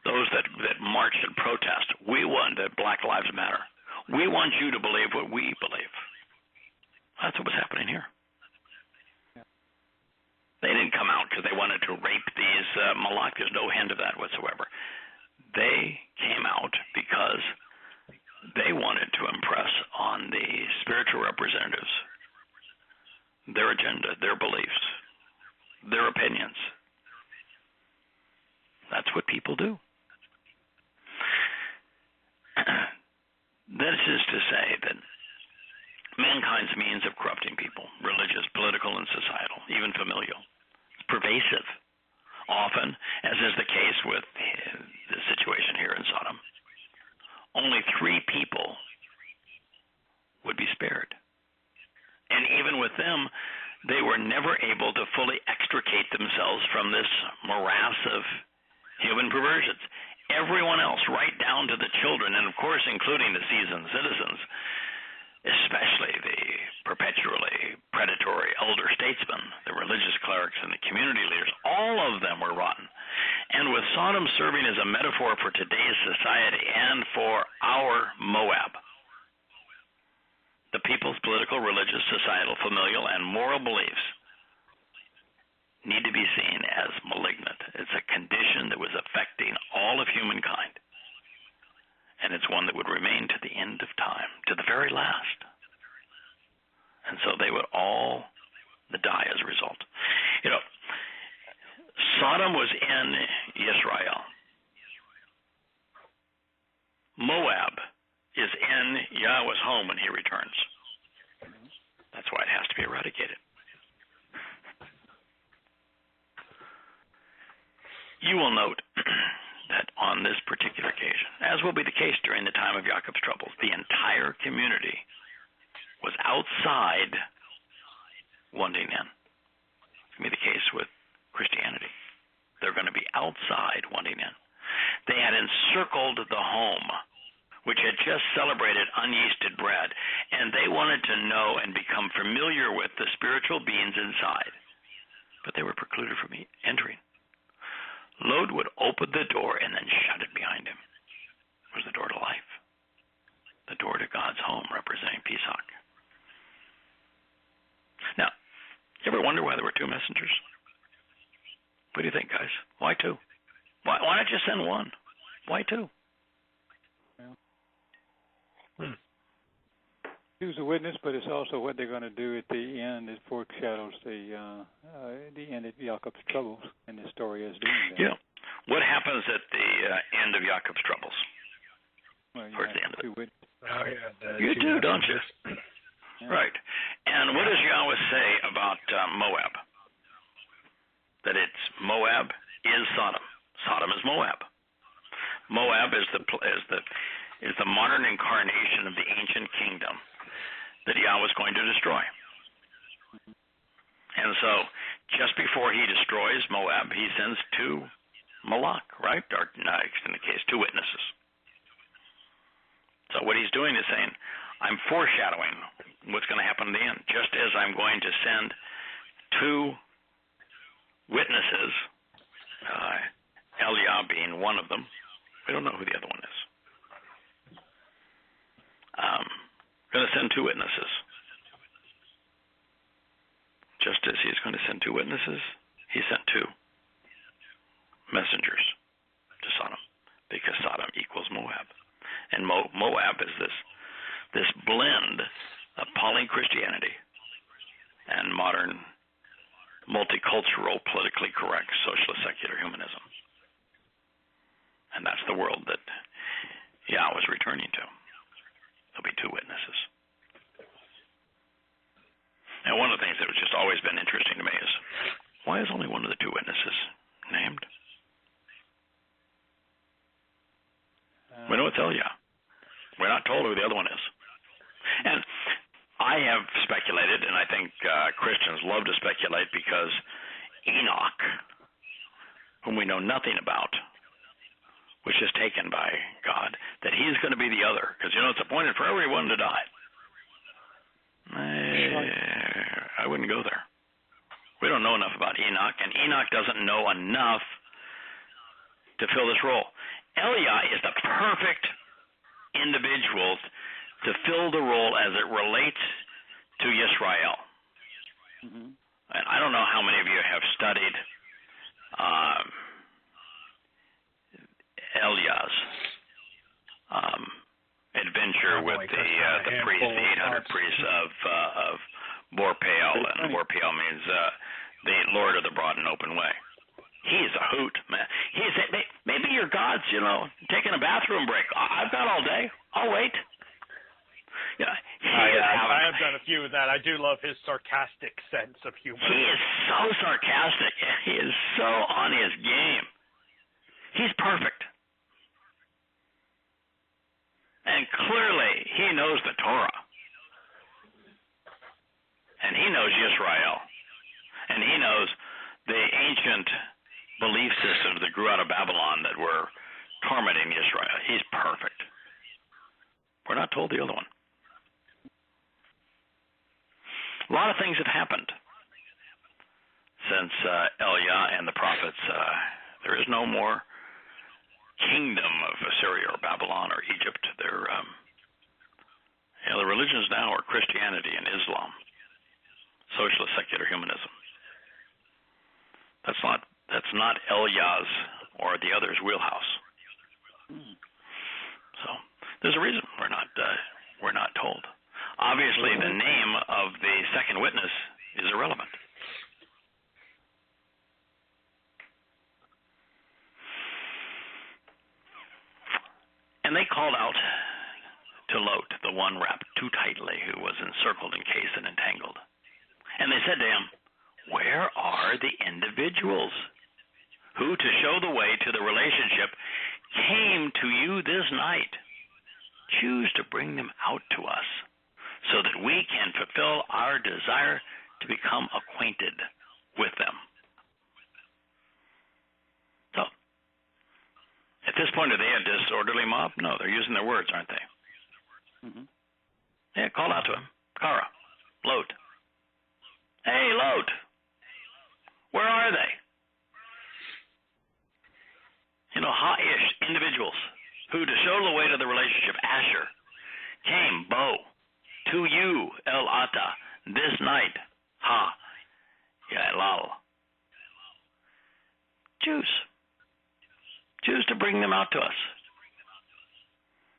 Those that march and protest, we want that Black Lives Matter. We want you to believe what we believe. That's what was happening here. They didn't come out because they wanted to rape these Malak. There's no hint of that whatsoever. They came out because they wanted to impress on the spiritual representatives their agenda, their beliefs, their opinions. That's what people do. This is to say that mankind's means of corrupting people, religious, political, and societal, even familial, is pervasive. Often, as is the case with the situation here in Sodom, only 3 people would be spared. And even with them, they were never able to fully extricate themselves from this morass of human perversions. Everyone else, right down to the children, and of course including the seasoned citizens, especially the perpetually predatory elder statesmen, the religious clerics, and the community leaders, all of them were rotten. And with Sodom serving as a metaphor for today's society and for our Moab, the people's political, religious, societal, familial, and moral beliefs need to be seen as malignant. It's a condition that was affecting all of humankind. and it's one that would remain to the end of time, to the very last. And so they would all die as a result. You know, Sodom was in Israel. Moab is in Yahweh's home when he returns. That's why it has to be eradicated. You will note that on this particular occasion, as will be the case during the time of Jacob's troubles, the entire community was outside wanting in. It's going to be the case with Christianity. They're going to be outside wanting in. They had encircled the home, which had just celebrated unyeasted bread, and they wanted to know and become familiar with the spiritual beings inside, but they were precluded from entering. Lot would open the door and then shut it behind him. It was the door to life, the door to God's home, representing Pesach. Now, you ever wonder why there were two messengers? What do you think, guys? Why two? Why not just send one? Why two? Who's a witness, but it's also what they're going to do at the end. It foreshadows the end of Jacob's troubles in the story as doing that. Yeah. What happens at the end of Jacob's troubles? Well, towards the end of it. Oh, yeah, you do, don't you? Yeah. Right. And what does Yahweh say about Moab? That it's Moab is Sodom. Sodom is Moab. Moab is the modern incarnation of the ancient kingdom that Yahweh is going to destroy. And so, just before he destroys Moab, he sends two malak, right? Or, in the case, two witnesses. So what he's doing is saying, I'm foreshadowing what's going to happen in the end, just as I'm going to send two witnesses, Eliah being one of them. We don't know who the other one is. Going to send two witnesses. Just as he's going to send two witnesses, he sent two messengers to Sodom, because Sodom equals Moab. And Moab is this blend of poly-Christianity and modern, multicultural, politically correct, socialist, secular humanism. And that's the world that Yahweh is returning to. There'll be two witnesses. Now, one of the things that has just always been interesting to me is, why is only one of the two witnesses named? We know it's Eliah. We're not told who the other one is. And I have speculated, and I think Christians love to speculate, because Enoch, whom we know nothing about, which is taken by God, that he's going to be the other. Because, it's appointed for everyone to die. I wouldn't go there. We don't know enough about Enoch, and Enoch doesn't know enough to fill this role. Eliah is the perfect individual to fill the role as it relates to Yisrael. Mm-hmm. And I don't know how many of you have studied Eliah's adventure with the priests, the 800 priests of Bor-Peil, and Bor-Peil means the Lord of the broad and open way. He's a hoot, man. Maybe your God's, taking a bathroom break. I've got all day. I'll wait. I have done a few of that. I do love his sarcastic sense of humor. He is so sarcastic. He is so on his game. He's perfect. And clearly, he knows the Torah. And he knows Yisrael. And he knows the ancient belief systems that grew out of Babylon that were tormenting Israel. He's perfect. We're not told the other one. A lot of things have happened since Eliah and the prophets. There is no more kingdom of Assyria or Babylon or Egypt. The religions now are Christianity and Islam, socialist secular humanism. That's not Eliah's or the others' wheelhouse. So There's a reason we're not told. Obviously, the name of the second witness is irrelevant. And they called out to Lot, the one wrapped too tightly, who was encircled, encased, and entangled. And they said to him, "Where are the individuals who, to show the way to the relationship, came to you this night? Choose to bring them out to us, so that we can fulfill our desire to become acquainted with them." So, at this point, are they a disorderly mob? No, they're using their words, aren't they? Mm-hmm. Yeah, call out to him. Kara, Lot. Hey, Lot, where are they? Ha-ish individuals who, to show the way to the relationship, Asher, came, Bo, to you, El-Ata, this night, Ha-Yalal. Choose to bring them out to us.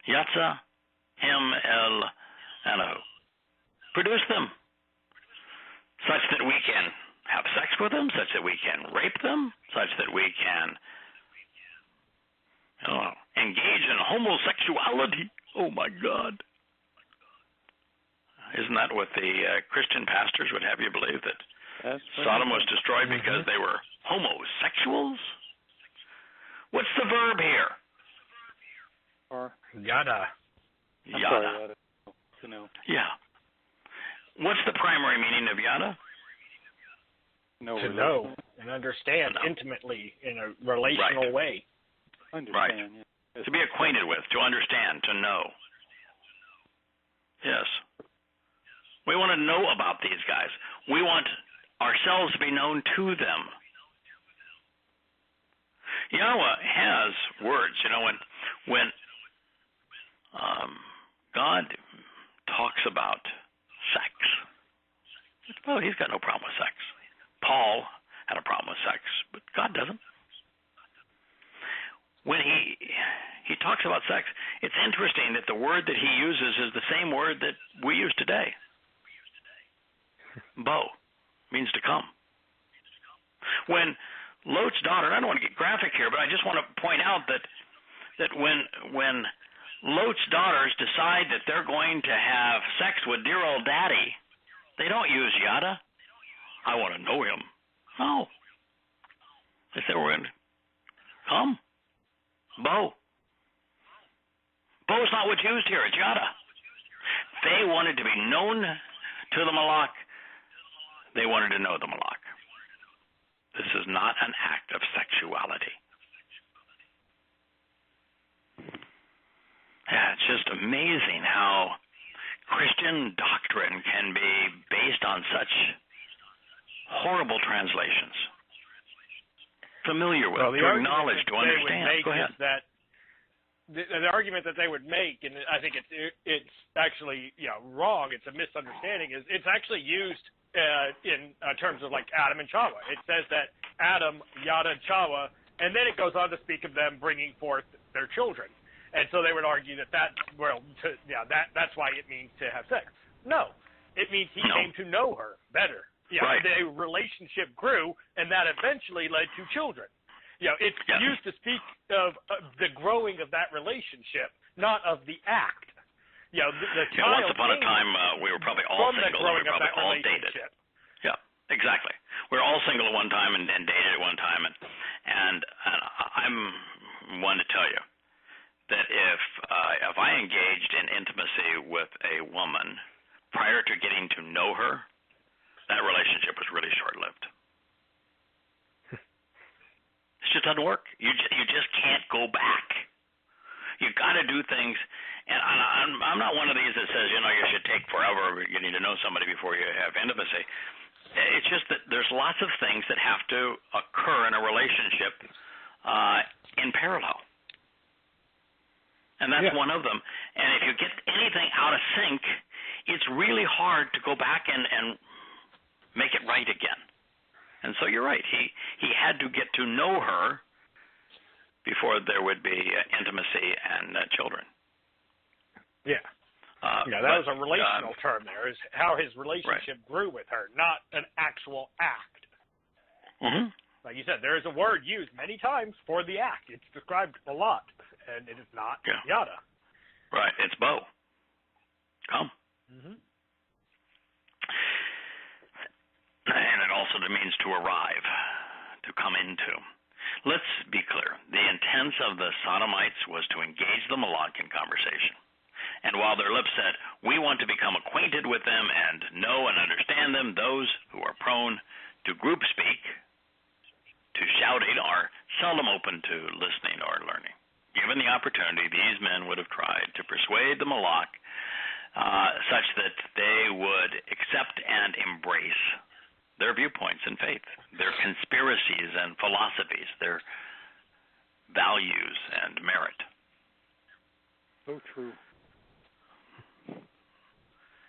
Yatza, him, El-Anahu. Produce them, such that we can have sex with them, such that we can rape them, such that we can engage in homosexuality. Oh, my God. Isn't that what the Christian pastors would have you believe, that Sodom was destroyed because they were homosexuals? What's the verb here? Yada. Yada. To know. Yeah. What's the primary meaning of yada? To know and understand intimately in a relational way. Understand, yeah. To be acquainted with, to understand, to know. Yes. We want to know about these guys. We want ourselves to be known to them. Yahweh has words. When God talks about sex, well, he's got no problem with sex. Paul had a problem with sex, but God doesn't. When he talks about sex, it's interesting that the word that he uses is the same word that we use today. Bo means to come. When Lot's daughter, and I don't want to get graphic here, but I just want to point out that when Lot's daughters decide that they're going to have sex with dear old daddy, they don't use yada. I want to know him. No. They say, we're going to come. Bo. Bo's not what's used here. It's yada. They wanted to be known to the Malak. They wanted to know the Malak. This is not an act of sexuality. Yeah, it's just amazing how Christian doctrine can be based on such horrible translations. Familiar with, to acknowledge, to understand. Go ahead. That the argument that they would make, and I think it's actually wrong. It's a misunderstanding. Is it's actually used in terms of like Adam and Chava. It says that Adam, Yada, Chava, and then it goes on to speak of them bringing forth their children. And so they would argue that's why it means to have sex. No, it means he came to know her better. Right. The relationship grew, and that eventually led to children. It's used to speak of the growing of that relationship, not of the act. The child. Once upon a time, we were probably all single, and we were probably all dated. Yeah, exactly. We were all single at one time and dated at one time, and I'm one to tell you that if I engaged in intimacy with a woman prior to getting to know her, that relationship was really short-lived. It just doesn't work. You just can't go back. You got to do things, and I'm not one of these that says you should take forever getting to know somebody before you have intimacy. It's just that there's lots of things that have to occur in a relationship in parallel. And that's one of them. And if you get anything out of sync, it's really hard to go back and make it right again. And so you're right. He had to get to know her before there would be intimacy and children. Yeah. That was a relational term there, is how his relationship grew with her, not an actual act. Mm-hmm. Like you said, there is a word used many times for the act. It's described a lot, and it is not yada. Right. It's bo. Come. Mm-hmm. And it also means to arrive, to come into. Let's be clear. The intent of the Sodomites was to engage the Malak in conversation. And while their lips said, we want to become acquainted with them and know and understand them, those who are prone to group speak, to shouting, are seldom open to listening or learning. Given the opportunity, these men would have tried to persuade the Malak such that they would accept and embrace their viewpoints and faith, their conspiracies and philosophies, their values and merit. So true.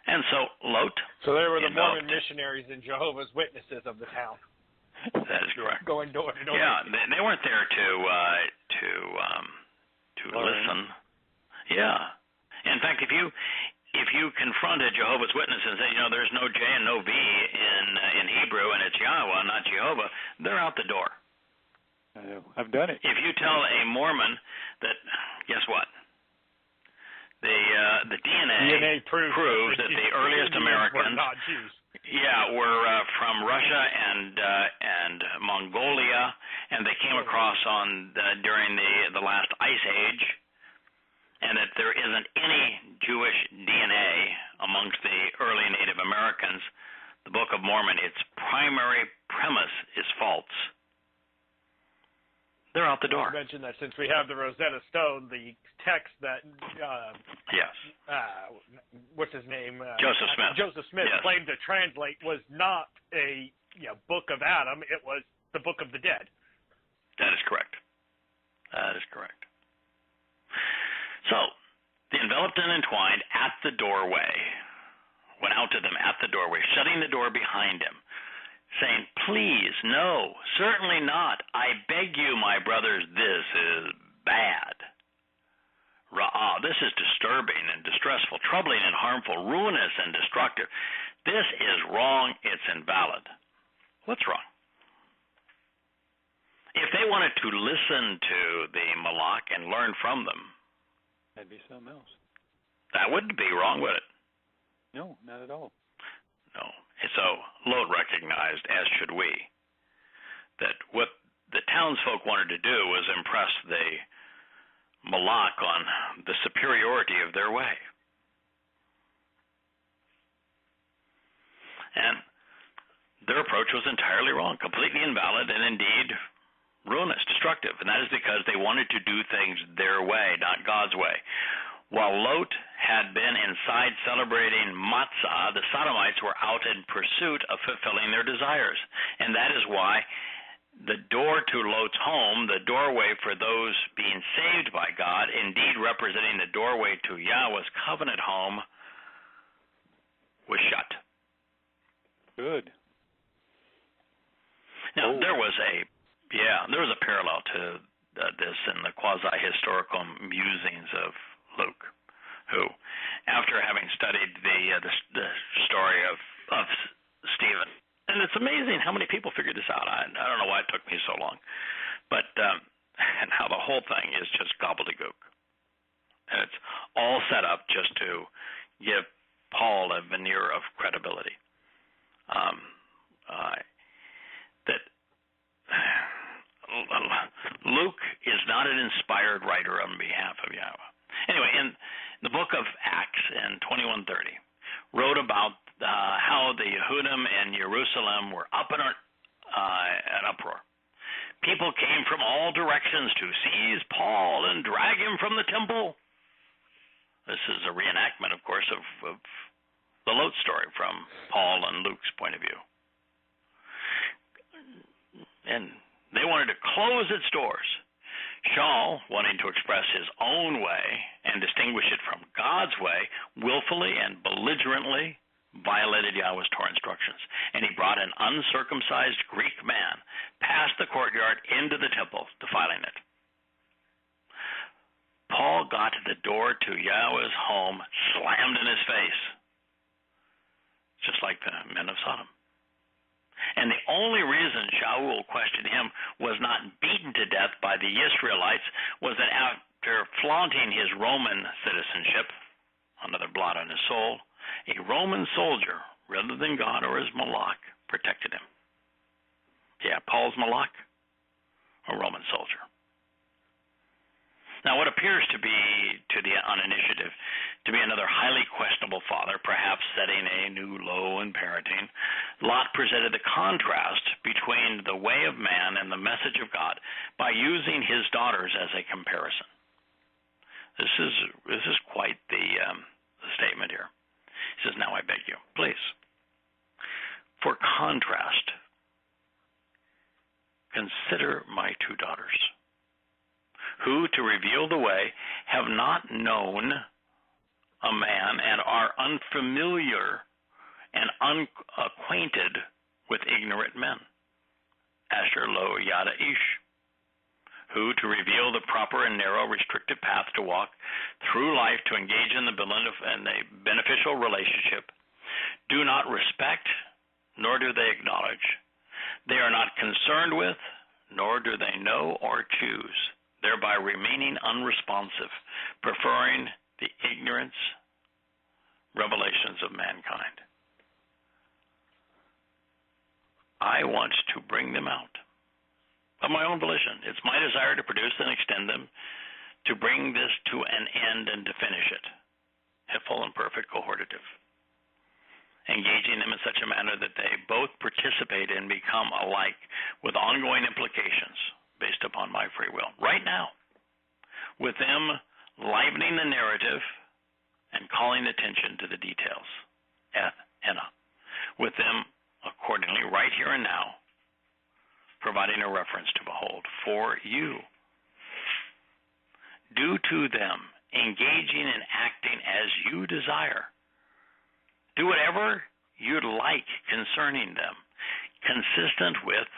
And so Lot. So they were the Mormon missionaries and Jehovah's Witnesses of the town. That is correct. Going door to door. Yeah, they weren't there to listen. Yeah. In fact, if you confront a Jehovah's Witness and say, there's no J and no V in Hebrew and it's Yahowah, not Jehovah, they're out the door. I know. I've done it. If you tell a Mormon that, guess what? The DNA proves that the earliest Americans were not Jews. were from Russia and Mongolia, and they came across during the last ice age, and that there isn't any Jewish DNA amongst the early Native Americans. The Book of Mormon, its primary premise is false. They're out the door. I mentioned that since we have the Rosetta Stone, the text that what's his name? Joseph Smith. Joseph Smith claimed to translate was not a Book of Adam. It was the Book of the Dead. That is correct. That is correct. So, the enveloped and entwined at the doorway went out to them at the doorway, shutting the door behind him, saying, please, no, certainly not. I beg you, my brothers, this is bad. Ra'ah, this is disturbing and distressful, troubling and harmful, ruinous and destructive. This is wrong. It's invalid. What's wrong? If they wanted to listen to the Malak and learn from them, that'd be something else. That wouldn't be wrong, would it? No, not at all. No. So Lot recognized, as should we, that what the townsfolk wanted to do was impress the Malak on the superiority of their way. And their approach was entirely wrong, completely invalid, and indeed ruinous, destructive. And that is because they wanted to do things their way, not God's way. While Lot had been inside celebrating matzah, the Sodomites were out in pursuit of fulfilling their desires. And that is why the door to Lot's home, the doorway for those being saved by God, indeed representing the doorway to Yahweh's covenant home, was shut. Good. Now, there was a parallel to this in the quasi-historical musings of Luke, who, after having studied the story of Stephen, and it's amazing how many people figured this out. I don't know why it took me so long, but and how the whole thing is just gobbledygook, and it's all set up just to give Paul a veneer of credibility. That Luke is not an inspired writer on behalf of Yahweh. Anyway, in the book of Acts in 21:30, wrote about how the Yehudim in Jerusalem were up in an uproar. People came from all directions to seize Paul and drag him from the temple. This is a reenactment, of course, of the Lot story from Paul and Luke's point of view. And they wanted to close its doors. Shaul, wanting to express his own way and distinguish it from God's way, willfully and belligerently violated Yahweh's Torah instructions. And he brought an uncircumcised Greek man past the courtyard into the temple, defiling it. Paul got to the door to Yahweh's home, slammed in his face, just like the men of Sodom. And the only reason Shaul questioned him was not beaten to death by the Israelites was that after flaunting his Roman citizenship, another blot on his soul, a Roman soldier, rather than God or his Malach, protected him. Yeah, Paul's Malach, a Roman soldier. Now, what appears to be, to the uninitiative, to be another highly questionable father, perhaps setting a new low in parenting, Lot presented the contrast between the way of man and the message of God by using his daughters as a comparison. This is quite the statement here. He says, now I beg you, please, for contrast, consider my two daughters, who, to reveal the way, have not known a man and are unfamiliar and unacquainted with ignorant men. Asher lo Yada Ish, who, to reveal the proper and narrow restricted path to walk through life to engage in the beneficial relationship, do not respect, nor do they acknowledge. They are not concerned with, nor do they know or choose, thereby remaining unresponsive, preferring the ignorance, revelations of mankind. I want to bring them out of my own volition. It's my desire to produce and extend them, to bring this to an end and to finish it, a full and perfect cohortative, engaging them in such a manner that they both participate and become alike with ongoing implications based upon my free will. Right now, with them livening the narrative and calling attention to the details, with them accordingly right here and now, providing a reference to behold for you. Do to them, engaging and acting as you desire. Do whatever you'd like concerning them, consistent with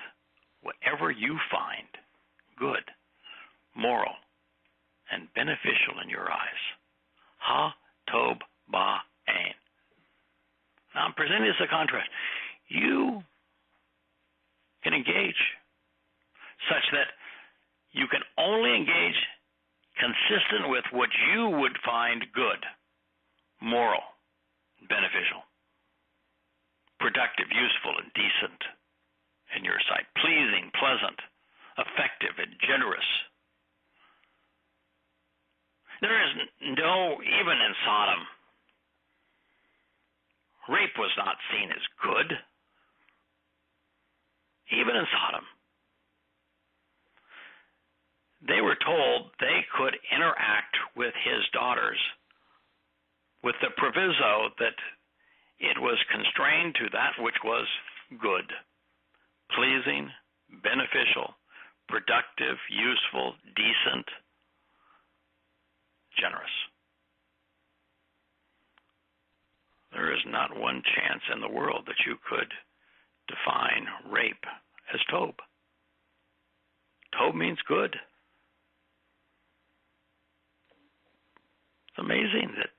whatever you find good, moral, and beneficial in your eyes. Ha, Tob, Ba, Ain. Now I'm presenting this as a contrast. You can engage such that you can only engage consistent with what you would find good, moral, beneficial, productive, useful, and decent in your sight, pleasing, pleasant, effective, and generous. There is no, even in Sodom, rape was not seen as good. Even in Sodom, they were told they could interact with his daughters with the proviso that it was constrained to that which was good, pleasing, beneficial, productive, useful, decent, generous. There is not one chance in the world that you could define rape as Tob. Tob means good. It's amazing that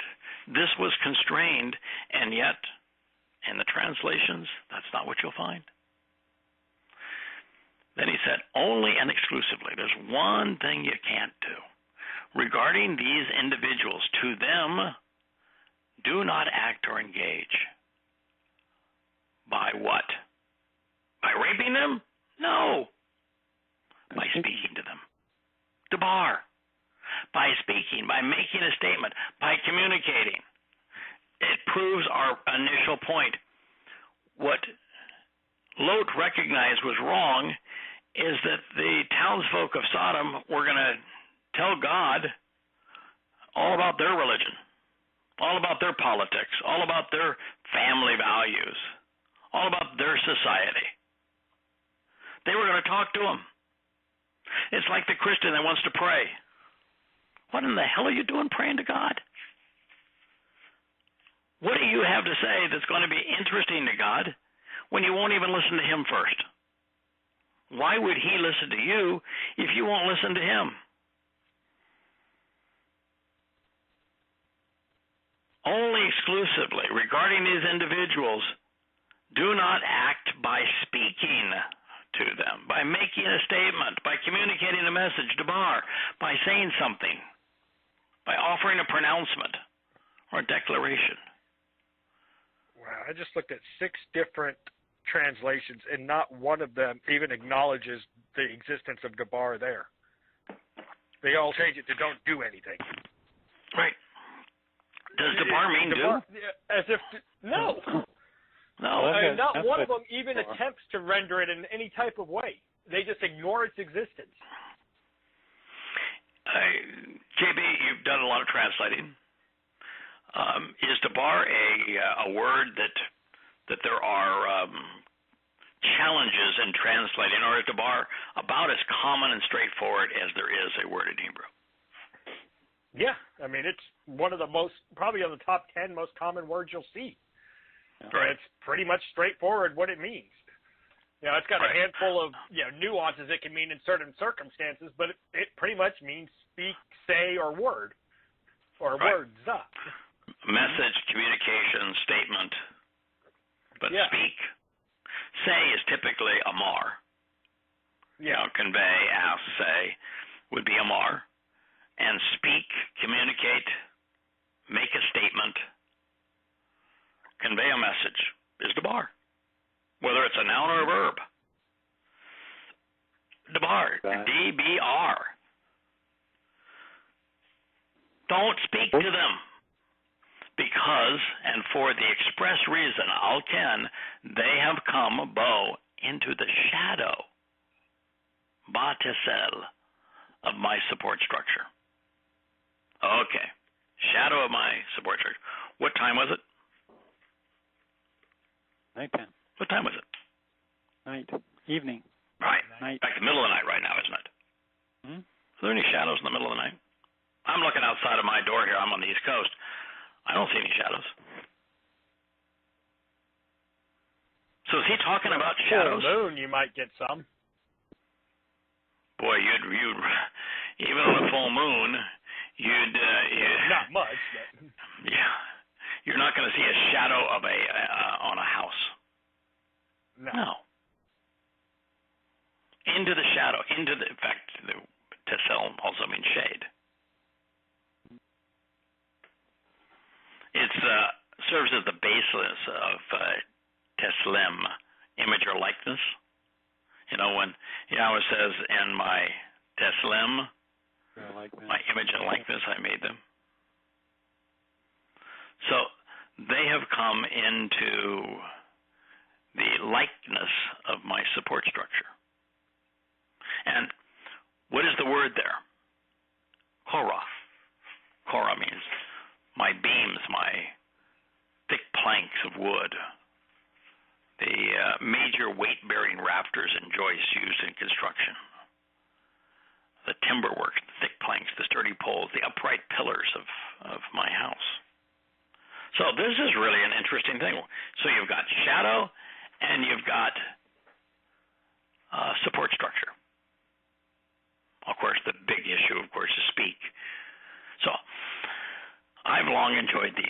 this was constrained, and yet in the translations, that's not what you'll find. Then he said, only and exclusively, there's one thing you can't do. Regarding these individuals, to them, do not act or engage. By what? By raping them? No. By speaking to them. Debar. By speaking, by making a statement, by communicating. It proves our initial point. What Lot recognized was wrong is that the townsfolk of Sodom were going to tell God all about their religion, all about their politics, all about their family values, all about their society. They were going to talk to him. It's like the Christian that wants to pray. What in the hell are you doing praying to God? What do you have to say that's going to be interesting to God when you won't even listen to him first? Why would he listen to you if you won't listen to him? only exclusively regarding these individuals, do not act by speaking to them, by making a statement, by communicating a message, debar, by saying something, by offering a pronouncement or a declaration. Wow, I just looked at 6 different translations, and not one of them even acknowledges the existence of debar there. They all change it to don't do anything. Right. Does debar mean do? As if, no. No. Not one of them even attempts to render it in any type of way. They just ignore its existence. JB, you've done a lot of translating. Is debar a word that there are challenges in translating, or is debar about as common and straightforward as there is a word in Hebrew? Yeah, I mean, it's one of the most, probably on the top 10 most common words you'll see. Right. It's pretty much straightforward what it means. It's got a handful of nuances it can mean in certain circumstances, but it pretty much means speak, say, or word, or words up. Message, communication, statement. But speak. Say is typically amar. Convey, ask, say would be amar. And speak, communicate, make a statement, convey a message is debar, whether it's a noun or a verb. Debar, D-B-R. Don't speak to them because, and for the express reason, al-ken, they have come, bo, into the shadow, ba-tesel, of my support structure. Okay. Shadow of my support structure. What time was it? Nighttime. What time was it? Night. Evening. Right. Night. Like the middle of the night right now, isn't it? Hmm? Are there any shadows in the middle of the night? I'm looking outside of my door here. I'm on the East Coast. I don't see any shadows. So is he talking about shadows? Full moon, you might get some. Boy, you'd even on a full moon, you'd not much, but yeah, you're not going to see a shadow of on a house. No. Into the shadow, in fact, tesel also means shade. It serves as the basis of teslem, image or likeness. When Yahweh says, in my teslem, my image and likeness, I made them. So they have come into the likeness of my support structure. And what is the word there? Korah. Korah means my beams, my thick planks of wood, the major weight-bearing rafters and joists used in construction, the timber work, the thick planks, the sturdy poles, the upright pillars of my house. So this is really an interesting thing. So you've got shadow and you've got support structure. Of course, the big issue, of course, is speak. So I've long enjoyed the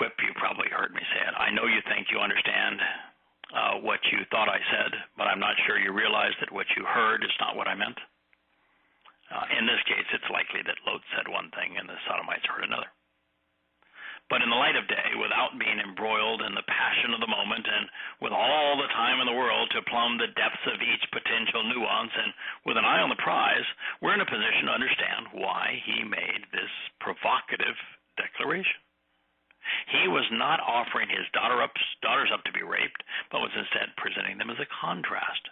quip. You probably heard me say it. I know you think you understand what you thought I said, but I'm not sure you realize that what you heard is not what I meant. In this case, it's likely that Lot said one thing and the Sodomites heard another. But in the light of day, without being embroiled in the passion of the moment and with all the time in the world to plumb the depths of each potential nuance and with an eye on the prize, we're in a position to understand why he made this provocative declaration. He was not offering his daughters up to be raped, but was instead presenting them as a contrast.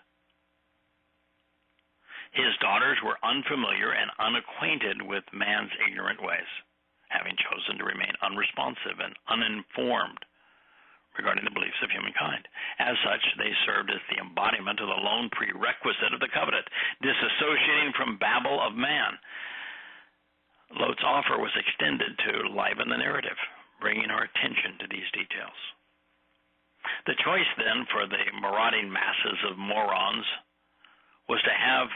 His daughters were unfamiliar and unacquainted with man's ignorant ways, having chosen to remain unresponsive and uninformed regarding the beliefs of humankind. As such, they served as the embodiment of the lone prerequisite of the covenant, disassociating from babble of man. Lot's offer was extended to liven the narrative, bringing our attention to these details. The choice, then, for the marauding masses of morons was to have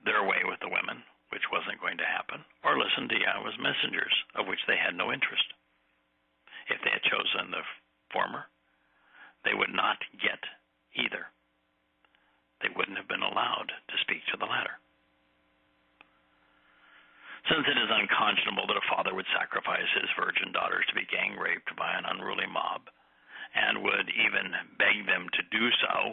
their way with the women, which wasn't going to happen, or listen to Yahweh's messengers, of which they had no interest. If they had chosen the former, they would not get either. They wouldn't have been allowed to speak to the latter. Since it is unconscionable that a father would sacrifice his virgin daughters to be gang raped by an unruly mob, and would even beg them to do so,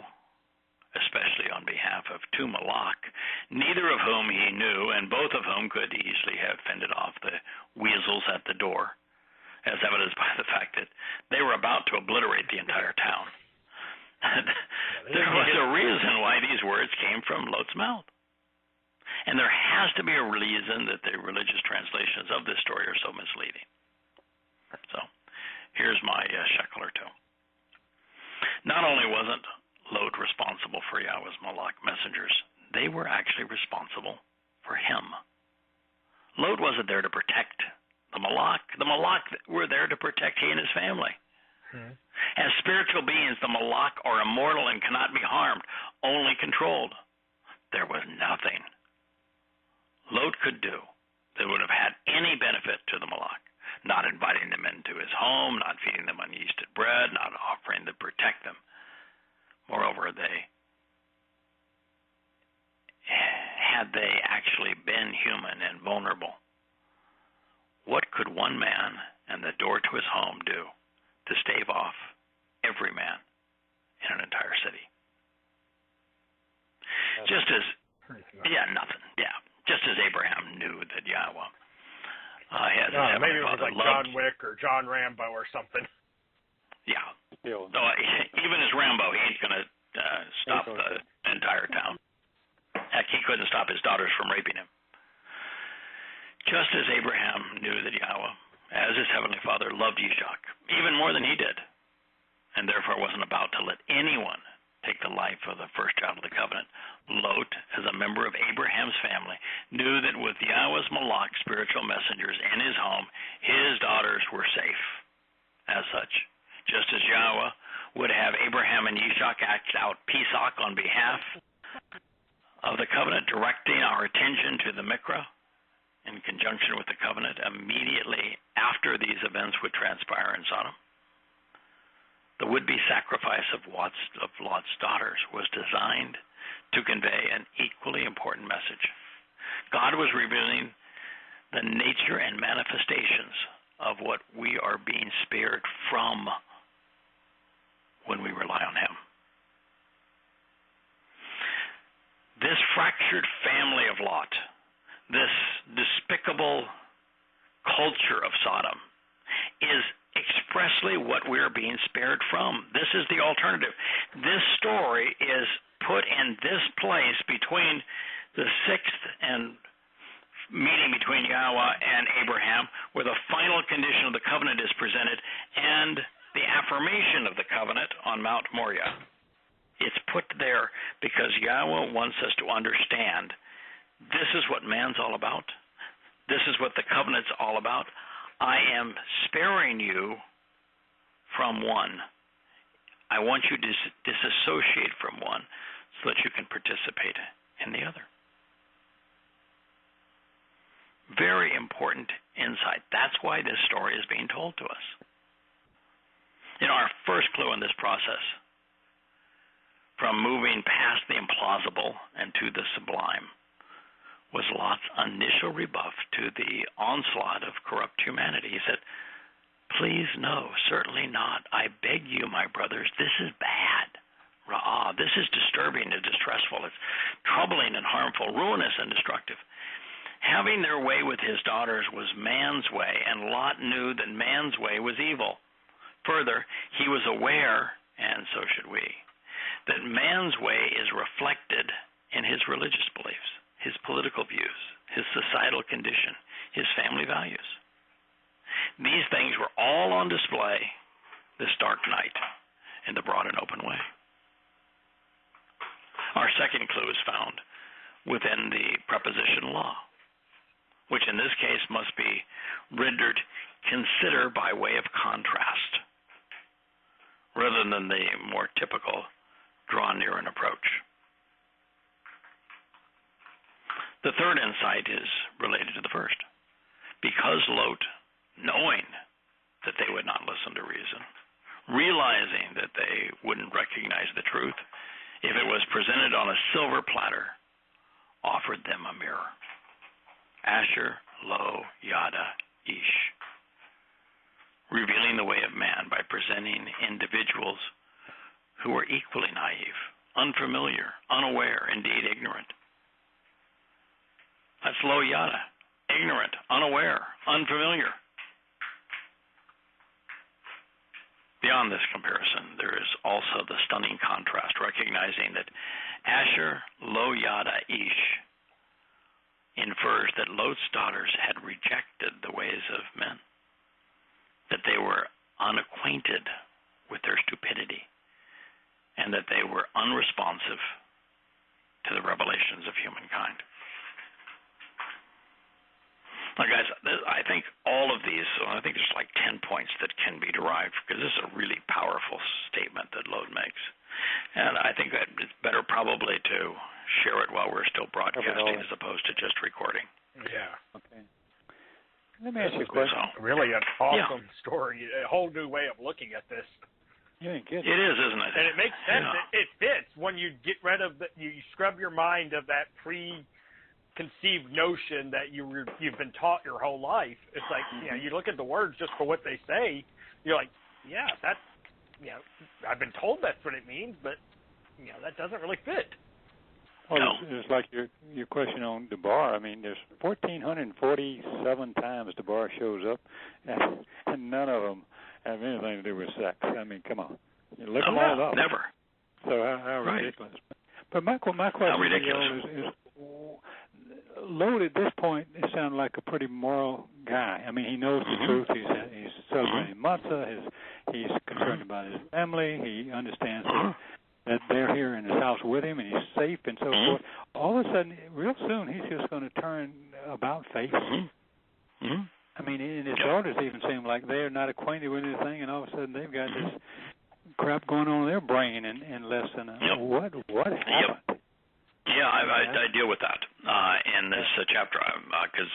especially on behalf of two Malak, neither of whom he knew, and both of whom could easily have fended off the weasels at the door, as evidenced by the fact that they were about to obliterate the entire town. There was a reason why these words came from Lot's mouth. And there has to be a reason that the religious translations of this story are so misleading. So, here's my shekel or two. Not only wasn't Lot responsible for Yahweh's Malak messengers, they were actually responsible for him. Lot wasn't there to protect the Malak. The Malak were there to protect he and his family. As spiritual beings, the Malak are immortal and cannot be harmed, only controlled. There was nothing Lot could do that would have had any benefit to the Malak. Not inviting them into his home, not feeding them unyeasted bread, not offering to protect them. Moreover, had they actually been human and vulnerable, what could one man and the door to his home do to stave off every man in an entire city? Nothing. Just as Abraham knew that Yahweh has his maybe it was like loved. John Wick or John Rambo or something. Yeah. So even as Rambo, he ain't going to stop the entire town. Heck, he couldn't stop his daughters from raping him. Just as Abraham knew that Yahweh, as his heavenly Father, loved Yitzhak even more than he did, and therefore wasn't about to let anyone take the life of the first child of the covenant, Lot, as a member of Abraham's family, knew that with Yahweh's Malak spiritual messengers in his home, his daughters were safe. As such, just as Yahweh would have Abraham and Yitzhak act out Pesach on behalf of the covenant, directing our attention to the Mikra in conjunction with the covenant immediately after these events would transpire in Sodom. The would-be sacrifice of Lot's daughters was designed to convey an equally important message. God was revealing the nature and manifestations of what we are being spared from when we rely on him. This fractured family of Lot, this despicable culture of Sodom, is expressly what we're being spared from. This is the alternative. This story is put in this place between the sixth and meeting between Yahweh and Abraham, where the final condition of the covenant is presented, and the affirmation of the covenant on Mount Moriah. It's put there because Yahweh wants us to understand this is what man's all about. This is what the covenant's all about. I am sparing you from one. I want you to disassociate from one so that you can participate in the other. Very important insight. That's why this story is being told to us. Our first clue in this process, from moving past the implausible and to the sublime, was Lot's initial rebuff to the onslaught of corrupt humanity. He said, "Please no, certainly not. I beg you, my brothers, this is bad. This is disturbing and distressful. It's troubling and harmful, ruinous and destructive." Having their way with his daughters was man's way, and Lot knew that man's way was evil. Further, he was aware, and so should we, that man's way is reflected in his religious beliefs, his political views, his societal condition, his family values. These things were all on display this dark night in the broad and open way. Our second clue is found within the preposition law, which in this case must be rendered consider by way of contrast, rather than the more typical draw near and approach. The third insight is related to the first. Because Lot, knowing that they would not listen to reason, realizing that they wouldn't recognize the truth if it was presented on a silver platter, offered them a mirror. Asher, Lo, Yada, Ish. Revealing the way of man by presenting individuals who were equally naive, unfamiliar, unaware, indeed ignorant. That's Lo Yada, ignorant, unaware, unfamiliar. Beyond this comparison, there is also the stunning contrast, recognizing that Asher, Lo Yada, Ish infers that Lot's daughters had rejected the ways of men, that they were unacquainted with their stupidity, and that they were unresponsive to the revelations of humankind. Now, guys, I think all of these, I think there's like 10 points that can be derived, because this is a really powerful statement that Lot makes. And I think that it's better probably to share it while we're still broadcasting as opposed to just recording. Yeah. Okay. Let me ask you a question. Really an awesome story, a whole new way of looking at this. You ain't kidding. It is, isn't it? And it makes sense. Yeah. It fits when you get rid of you scrub your mind of that preconceived notion that you've been taught your whole life. It's like, you look at the words just for what they say, you're like, yeah, that's, I've been told that's what it means, but that doesn't really fit. Well, it's like your question on Debar. I mean, there's 1,447 times Debar shows up, and none of them have anything to do with sex. I mean, come on, you look them all up. Never. So how ridiculous. But my question is Lot at this point, it sounds like a pretty moral guy. I mean, he knows the truth. He's celebrating matzah. He's concerned about his family. He understands that they're here in his house with him, and he's safe, and so forth. All of a sudden, real soon, he's just going to turn about face. I mean, and his daughters even seem like they're not acquainted with anything, and all of a sudden they've got this crap going on in their brain in less than what happened? Yeah, I deal with that in this chapter because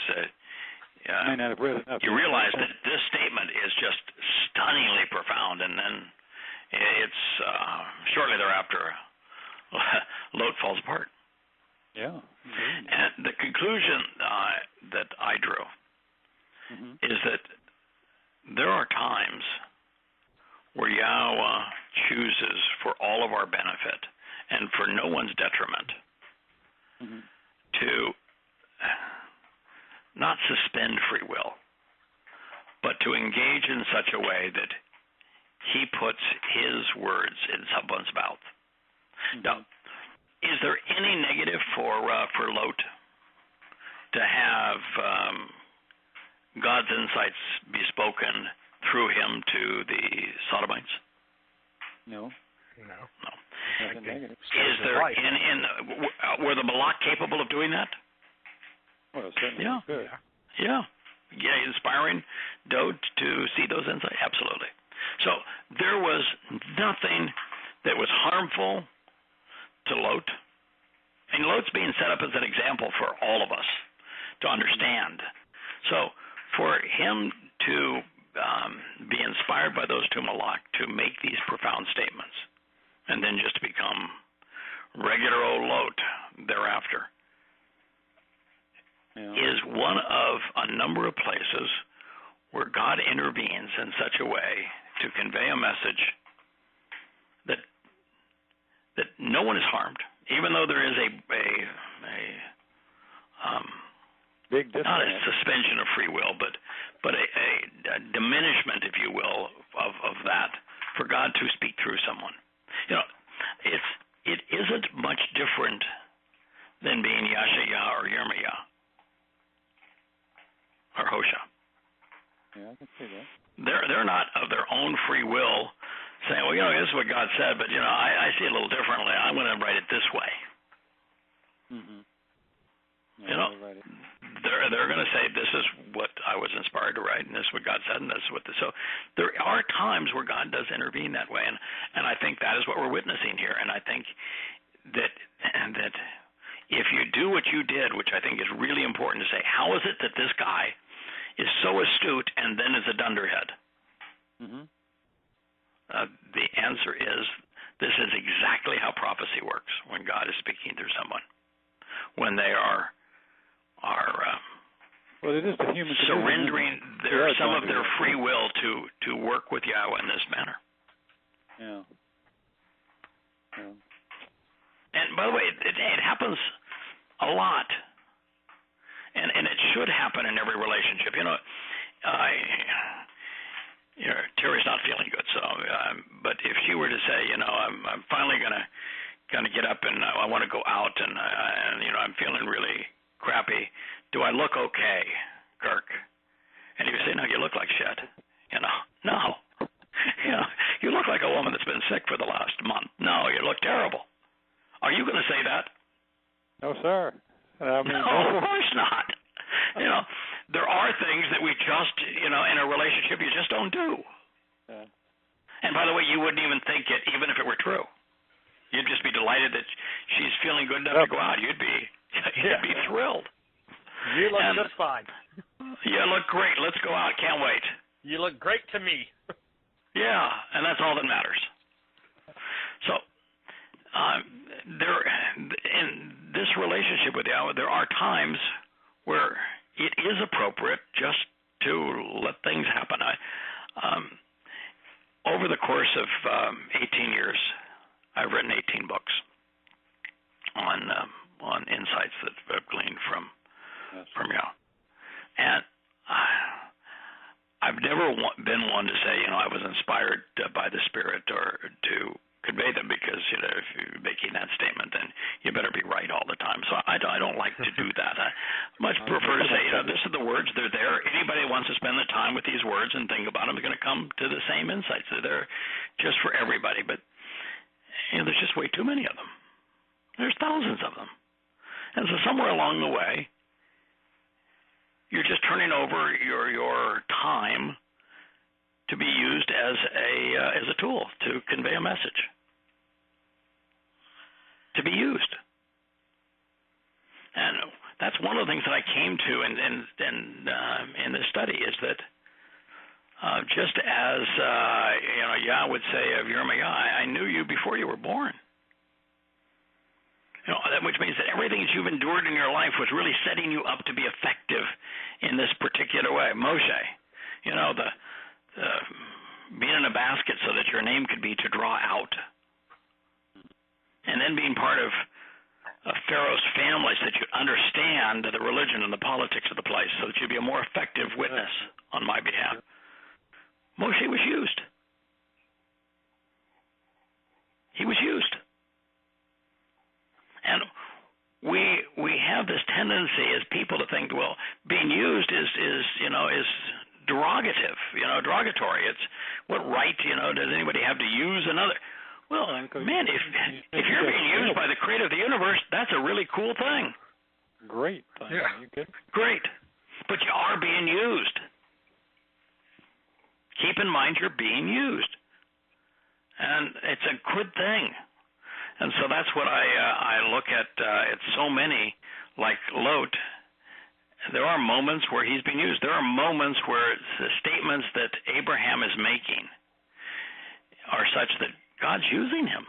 you realize that this statement is just stunningly profound, and then it's shortly thereafter Lot falls apart. Yeah. And the conclusion that I drew is that there are times where Yahowah chooses for all of our benefit and for no one's detriment to not suspend free will, but to engage in such a way that he puts his words in someone's mouth. Now, is there any negative for Lot to have God's insights be spoken through him to the Sodomites? No. Is there were the Malak capable of doing that? Well, certainly good. Yeah, inspiring Dode to see those insights. Absolutely. So there was nothing that was harmful to Lot, and Lot's being set up as an example for all of us to understand. So for him to be inspired by those two Malak to make these profound statements, and then just to become regular old Lot thereafter, is one of a number of places where God intervenes in such a way to convey a message that no one is harmed, even though there is a big not a suspension of free will, but a diminishment, if you will, of that for God to speak through someone. It isn't much different than being Yashayah or Yirmiyah or Hosha. Yeah, I can see that. They're not of their own free will saying, well, this is what God said, but I see it a little differently. I'm going to write it this way. They're going to say, this is what I was inspired to write, and this is what God said, and this is what so there are times where God does intervene that way, and I think that is what we're witnessing here. And I think that if you do what you did, which I think is really important to say, how is it that this guy is so astute and then is a dunderhead? Mm-hmm. The answer is, this is exactly how prophecy works when God is speaking through someone. When they are well, it is the human surrendering some of their free will to work with Yahweh in this manner. Yeah. And by the way, it happens a lot, and it should happen in every relationship. Terry's not feeling good, so but if she were to say, I'm finally gonna get up and I want to go out and I'm feeling really crappy. Do I look okay, Kirk? And he would say, no, you look like shit. No. You look like a woman that's been sick for the last month. No, you look terrible. Are you going to say that? No, sir. No, of course not. There are things that we just, in a relationship, you just don't do. Yeah. And by the way, you wouldn't even think it, even if it were true. You'd just be delighted that she's feeling good enough to go out. You'd be thrilled. You look just fine. You look great. Let's go out. Can't wait. You look great to me. Yeah, and that's all that matters. So, in this relationship with Yahweh, there are times where it is appropriate just to let things happen. Over the course of 18 years, I've written 18 books on insights that I've gleaned from Yahweh, and I've never been one to say, I was inspired by the Spirit or to convey them, because if you're making that statement, then you better be right all the time. So I don't like to do that. I much prefer to say, this are the words, they're there. Anybody who wants to spend the time with these words and think about them is going to come to the same insights. They're there just for everybody, but there's just way too many of them. There's thousands of them. And so somewhere along the way, you're just turning over your time to be used as a tool to convey a message. To be used. And that's one of the things that I came to in this study, is that just as Yah would say of Yirmiyah, I knew you before you were born. Which means that everything that you've endured in your life was really setting you up to be effective in this particular way. Moshe, being in a basket so that your name could be to draw out, and then being part of Pharaoh's family so that you understand the religion and the politics of the place, so that you'd be a more effective witness on my behalf. Moshe was used. He was used. And we have this tendency as people to think, well, being used is derogatory. It's what right, does anybody have to use another? Well, man, if you're being used by the creator of the universe, that's a really cool thing. Great thing. Yeah. Great. But you are being used. Keep in mind you're being used. And it's a good thing. And so that's what I look at. It's so many, like Lot. There are moments where he's being used. There are moments where the statements that Abraham is making are such that God's using him.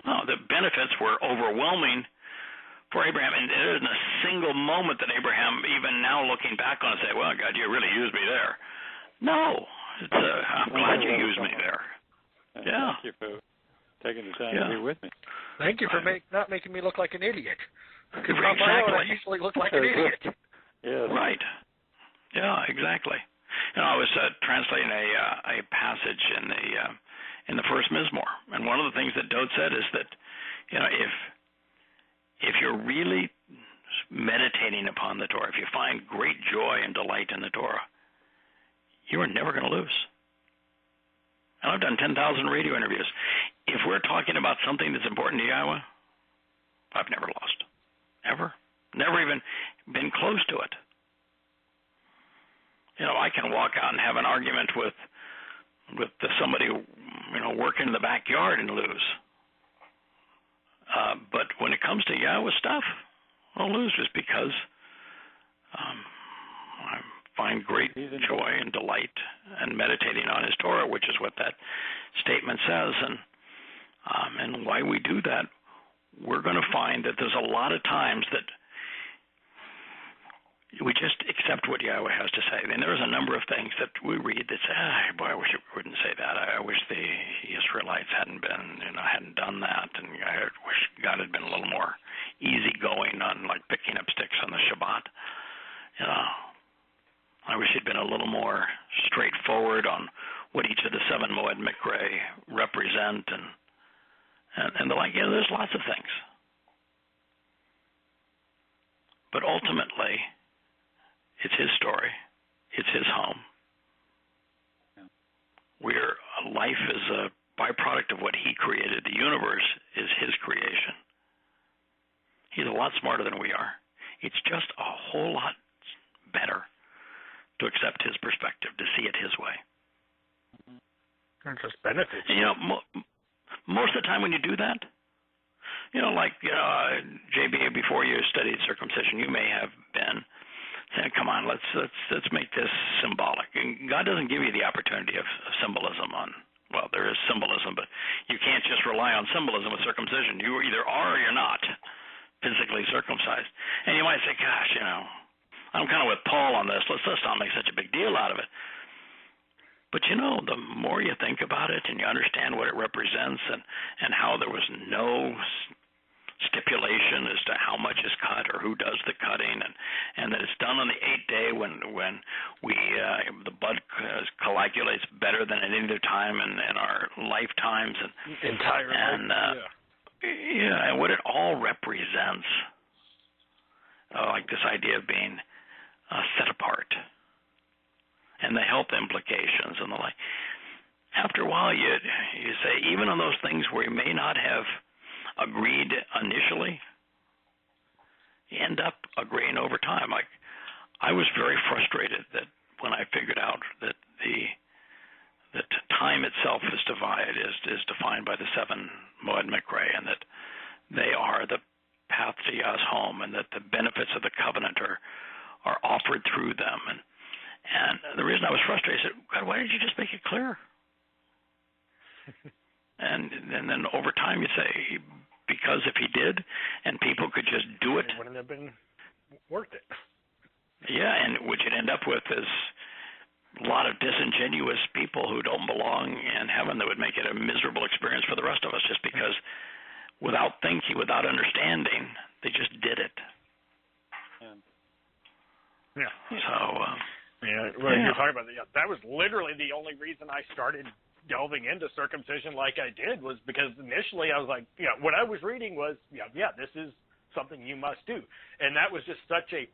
Oh, the benefits were overwhelming for Abraham, and there isn't a single moment that Abraham, even now looking back on, say, "Well, God, you really used me there." No, it's I'm glad you used me there. Yeah. Thank you for taking the time to be with me. Thank you for not making me look like an idiot. Because exactly. I usually look like an idiot. Yes. Right. Yeah, exactly. I was translating a passage in the first Mizmor, and one of the things that Dode said is that, if you're really meditating upon the Torah, if you find great joy and delight in the Torah, you are never going to lose. And I've done 10,000 radio interviews. If we're talking about something that's important to Yahweh, I've never lost. Ever. Never even been close to it. I can walk out and have an argument with somebody, working in the backyard and lose. But when it comes to Yahweh stuff, I'll lose just because I find great joy and delight in meditating on his Torah, which is what that statement says. And why we do that, we're going to find that there's a lot of times that we just accept what Yahweh has to say. And there's a number of things that we read that say, boy, I wish it wouldn't say that. I wish the Israelites hadn't done that. And I wish God had been a little more easygoing on, like, picking up sticks on the Shabbat. I wish he'd been a little more straightforward on what each of the 7 Moed Mikre represent and the like. There's lots of things. But ultimately, it's his story. It's his home. Yeah. Life is a byproduct of what he created. The universe is his creation. He's a lot smarter than we are. It's just a whole lot better to accept his perspective, to see it his way. And just benefits. And, most of the time when you do that, JB, before you studied circumcision, you may have been saying, come on, let's make this symbolic. And God doesn't give you the opportunity of symbolism well, there is symbolism, but you can't just rely on symbolism with circumcision. You either are or you're not physically circumcised. And you might say, gosh, I'm kind of with Paul on this. Let's not make such a big deal out of it. But, the more you think about it and you understand what it represents and how there was no stipulation as to how much is cut or who does the cutting, and that it's done on the 8th day when the bud coagulates better than at any other time in our lifetimes, and what it all represents, like this idea of being set apart and the health implications and the like. After a while, you say, even on those things where you may not have agreed initially, you end up agreeing over time. Like, I was very frustrated that when I figured out that that time itself is defined by the 7 Moed Mikre, and that they are the path to Yah's home, and that the benefits of the covenant are offered through them. And the reason I was frustrated, I said, God, why didn't you just make it clear? And then over time you say, because if he did and people could just do it, it wouldn't have been worth it. Yeah, and what you'd end up with is a lot of disingenuous people who don't belong in heaven that would make it a miserable experience for the rest of us, just because without thinking, without understanding, they just did it. Yeah. So, you're talking about that was literally the only reason I started delving into circumcision like I did, was because initially I was like, what I was reading was, this is something you must do. And that was just such a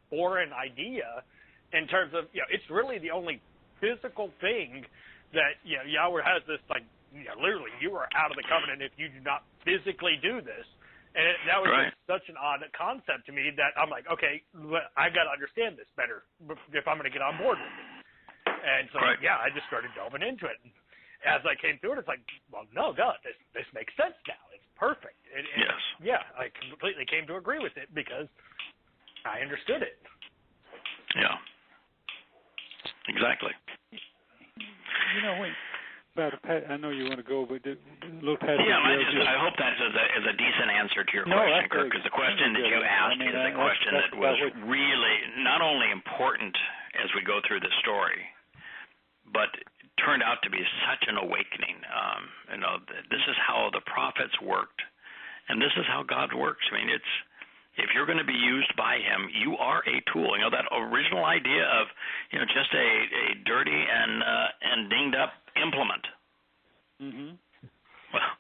foreign idea in terms of, it's really the only physical thing that, Yahweh has this, like, literally you are out of the covenant if you do not physically do this. And that was just such an odd concept to me that I'm like, okay, I've got to understand this better if I'm going to get on board with it. And so, I just started delving into it. And as I came through it, it's like, well, no, God, this makes sense now. It's perfect. Yes. Yeah, I completely came to agree with it because I understood it. Yeah. Exactly. I know you want to go, but a little passage. Yeah, I hope that is a decent answer to your question, Kirk, because the question that you asked is a question that was really not only important as we go through this story, but turned out to be such an awakening. This is how the prophets worked, and this is how God works. I mean, if you're going to be used by him, you are a tool. That original idea of just a dirty and dinged up implement. Mm-hmm. Well,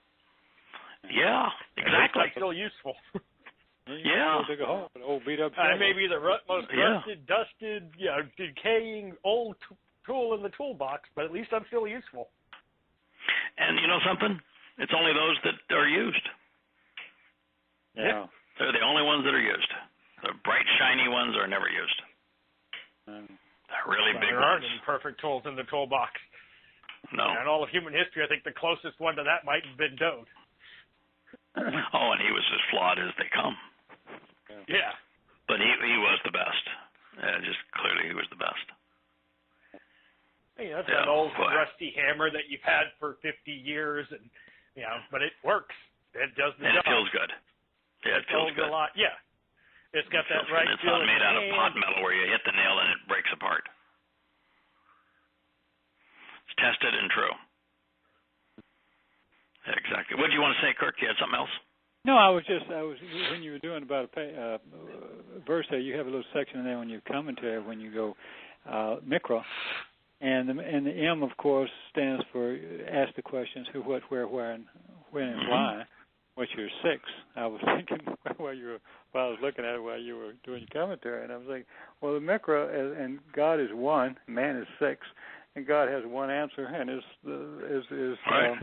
yeah, exactly. It's still useful. Yeah. Old beat up. I may be the most rusted, dusted, decaying old tool in the toolbox, but at least I'm still useful. And you know something? It's only those that are used. Yeah. They're the only ones that are used. The bright, shiny ones are never used. The really big ones. There aren't any perfect tools in the toolbox. No. And in all of human history, I think the closest one to that might have been Dode. Oh, and he was as flawed as they come. Yeah. But he was the best. Just clearly he was the best. Hey, that's an old rusty hammer that you've had for 50 years, and but it works. It does the job. And it feels good. Yeah, it feels good. A lot. Yeah. It's got that right feel. It's feel not made out of hand. pot metal where you hit the nail and it breaks apart. It's tested and true. Yeah, exactly. What do you want to say, Kirk? You had something else? No, I was when you were doing about a verse there, you have a little section in there when you commentary when you go mikra, and the M, of course, stands for ask the questions who, what, where, and when, and why. Which are 6. I was thinking while I was looking at it while you were doing your commentary, and I was thinking, well, the mikra and God is 1, man is 6, and God has one answer, and is right.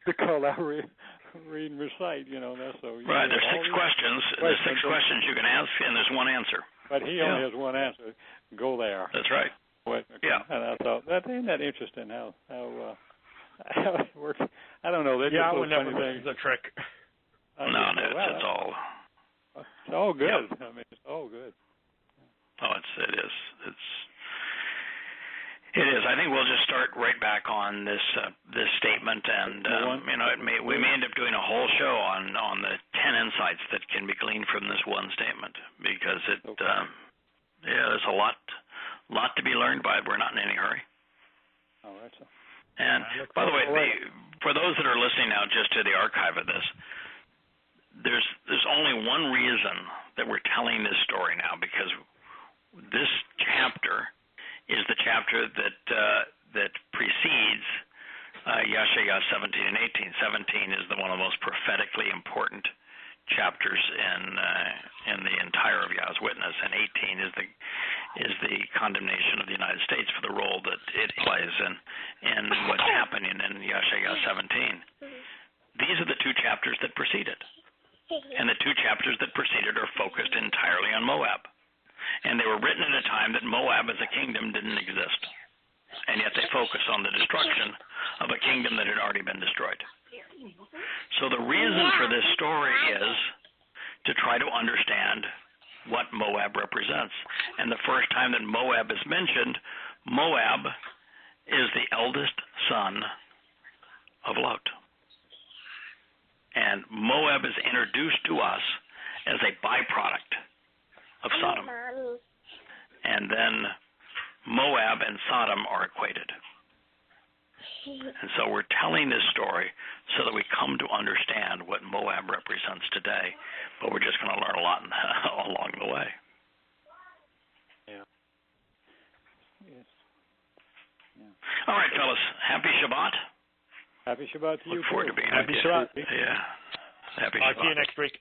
the call out read and recite, that's so. Right, there's 6 questions. There's 6 questions you can ask, and there's one answer. But he only has one answer. Go there. That's right. Yeah. And I thought, isn't that interesting how it works? I don't know. I would never use a trick. It's all. It's all good. Yeah. I mean, it's all good. Oh, it is. It is. I think we'll just start right back on this statement, and we may end up doing a whole show on the 10 insights that can be gleaned from this one statement, because there's a lot to be learned by it. We're not in any hurry. All right. So. And by the way, for those that are listening now, just to the archive of this, there's only one reason that we're telling this story now, because this chapter is the chapter that precedes Yahowah 17 and 18. 17 is one of the most prophetically important chapters in the entire of Yah's witness, and 18 is the condemnation of the United States for the role that it plays in what's happening in Yahowah 17. These are the 2 chapters that precede it, and the 2 chapters that preceded are focused entirely on Moab. And they were written at a time that Moab as a kingdom didn't exist. And yet they focus on the destruction of a kingdom that had already been destroyed. So the reason for this story is to try to understand what Moab represents. And the first time that Moab is mentioned, Moab is the eldest son of Lot. And Moab is introduced to us as a byproduct of Sodom. And then Moab and Sodom are equated. And so we're telling this story so that we come to understand what Moab represents today, but we're just going to learn a lot along the way. Yeah. Yes. Yeah. All right, fellas. Happy Shabbat. Happy Shabbat to you. Look forward to being Happy with Shabbat. you. Yeah. Happy I'll Shabbat. see you next week.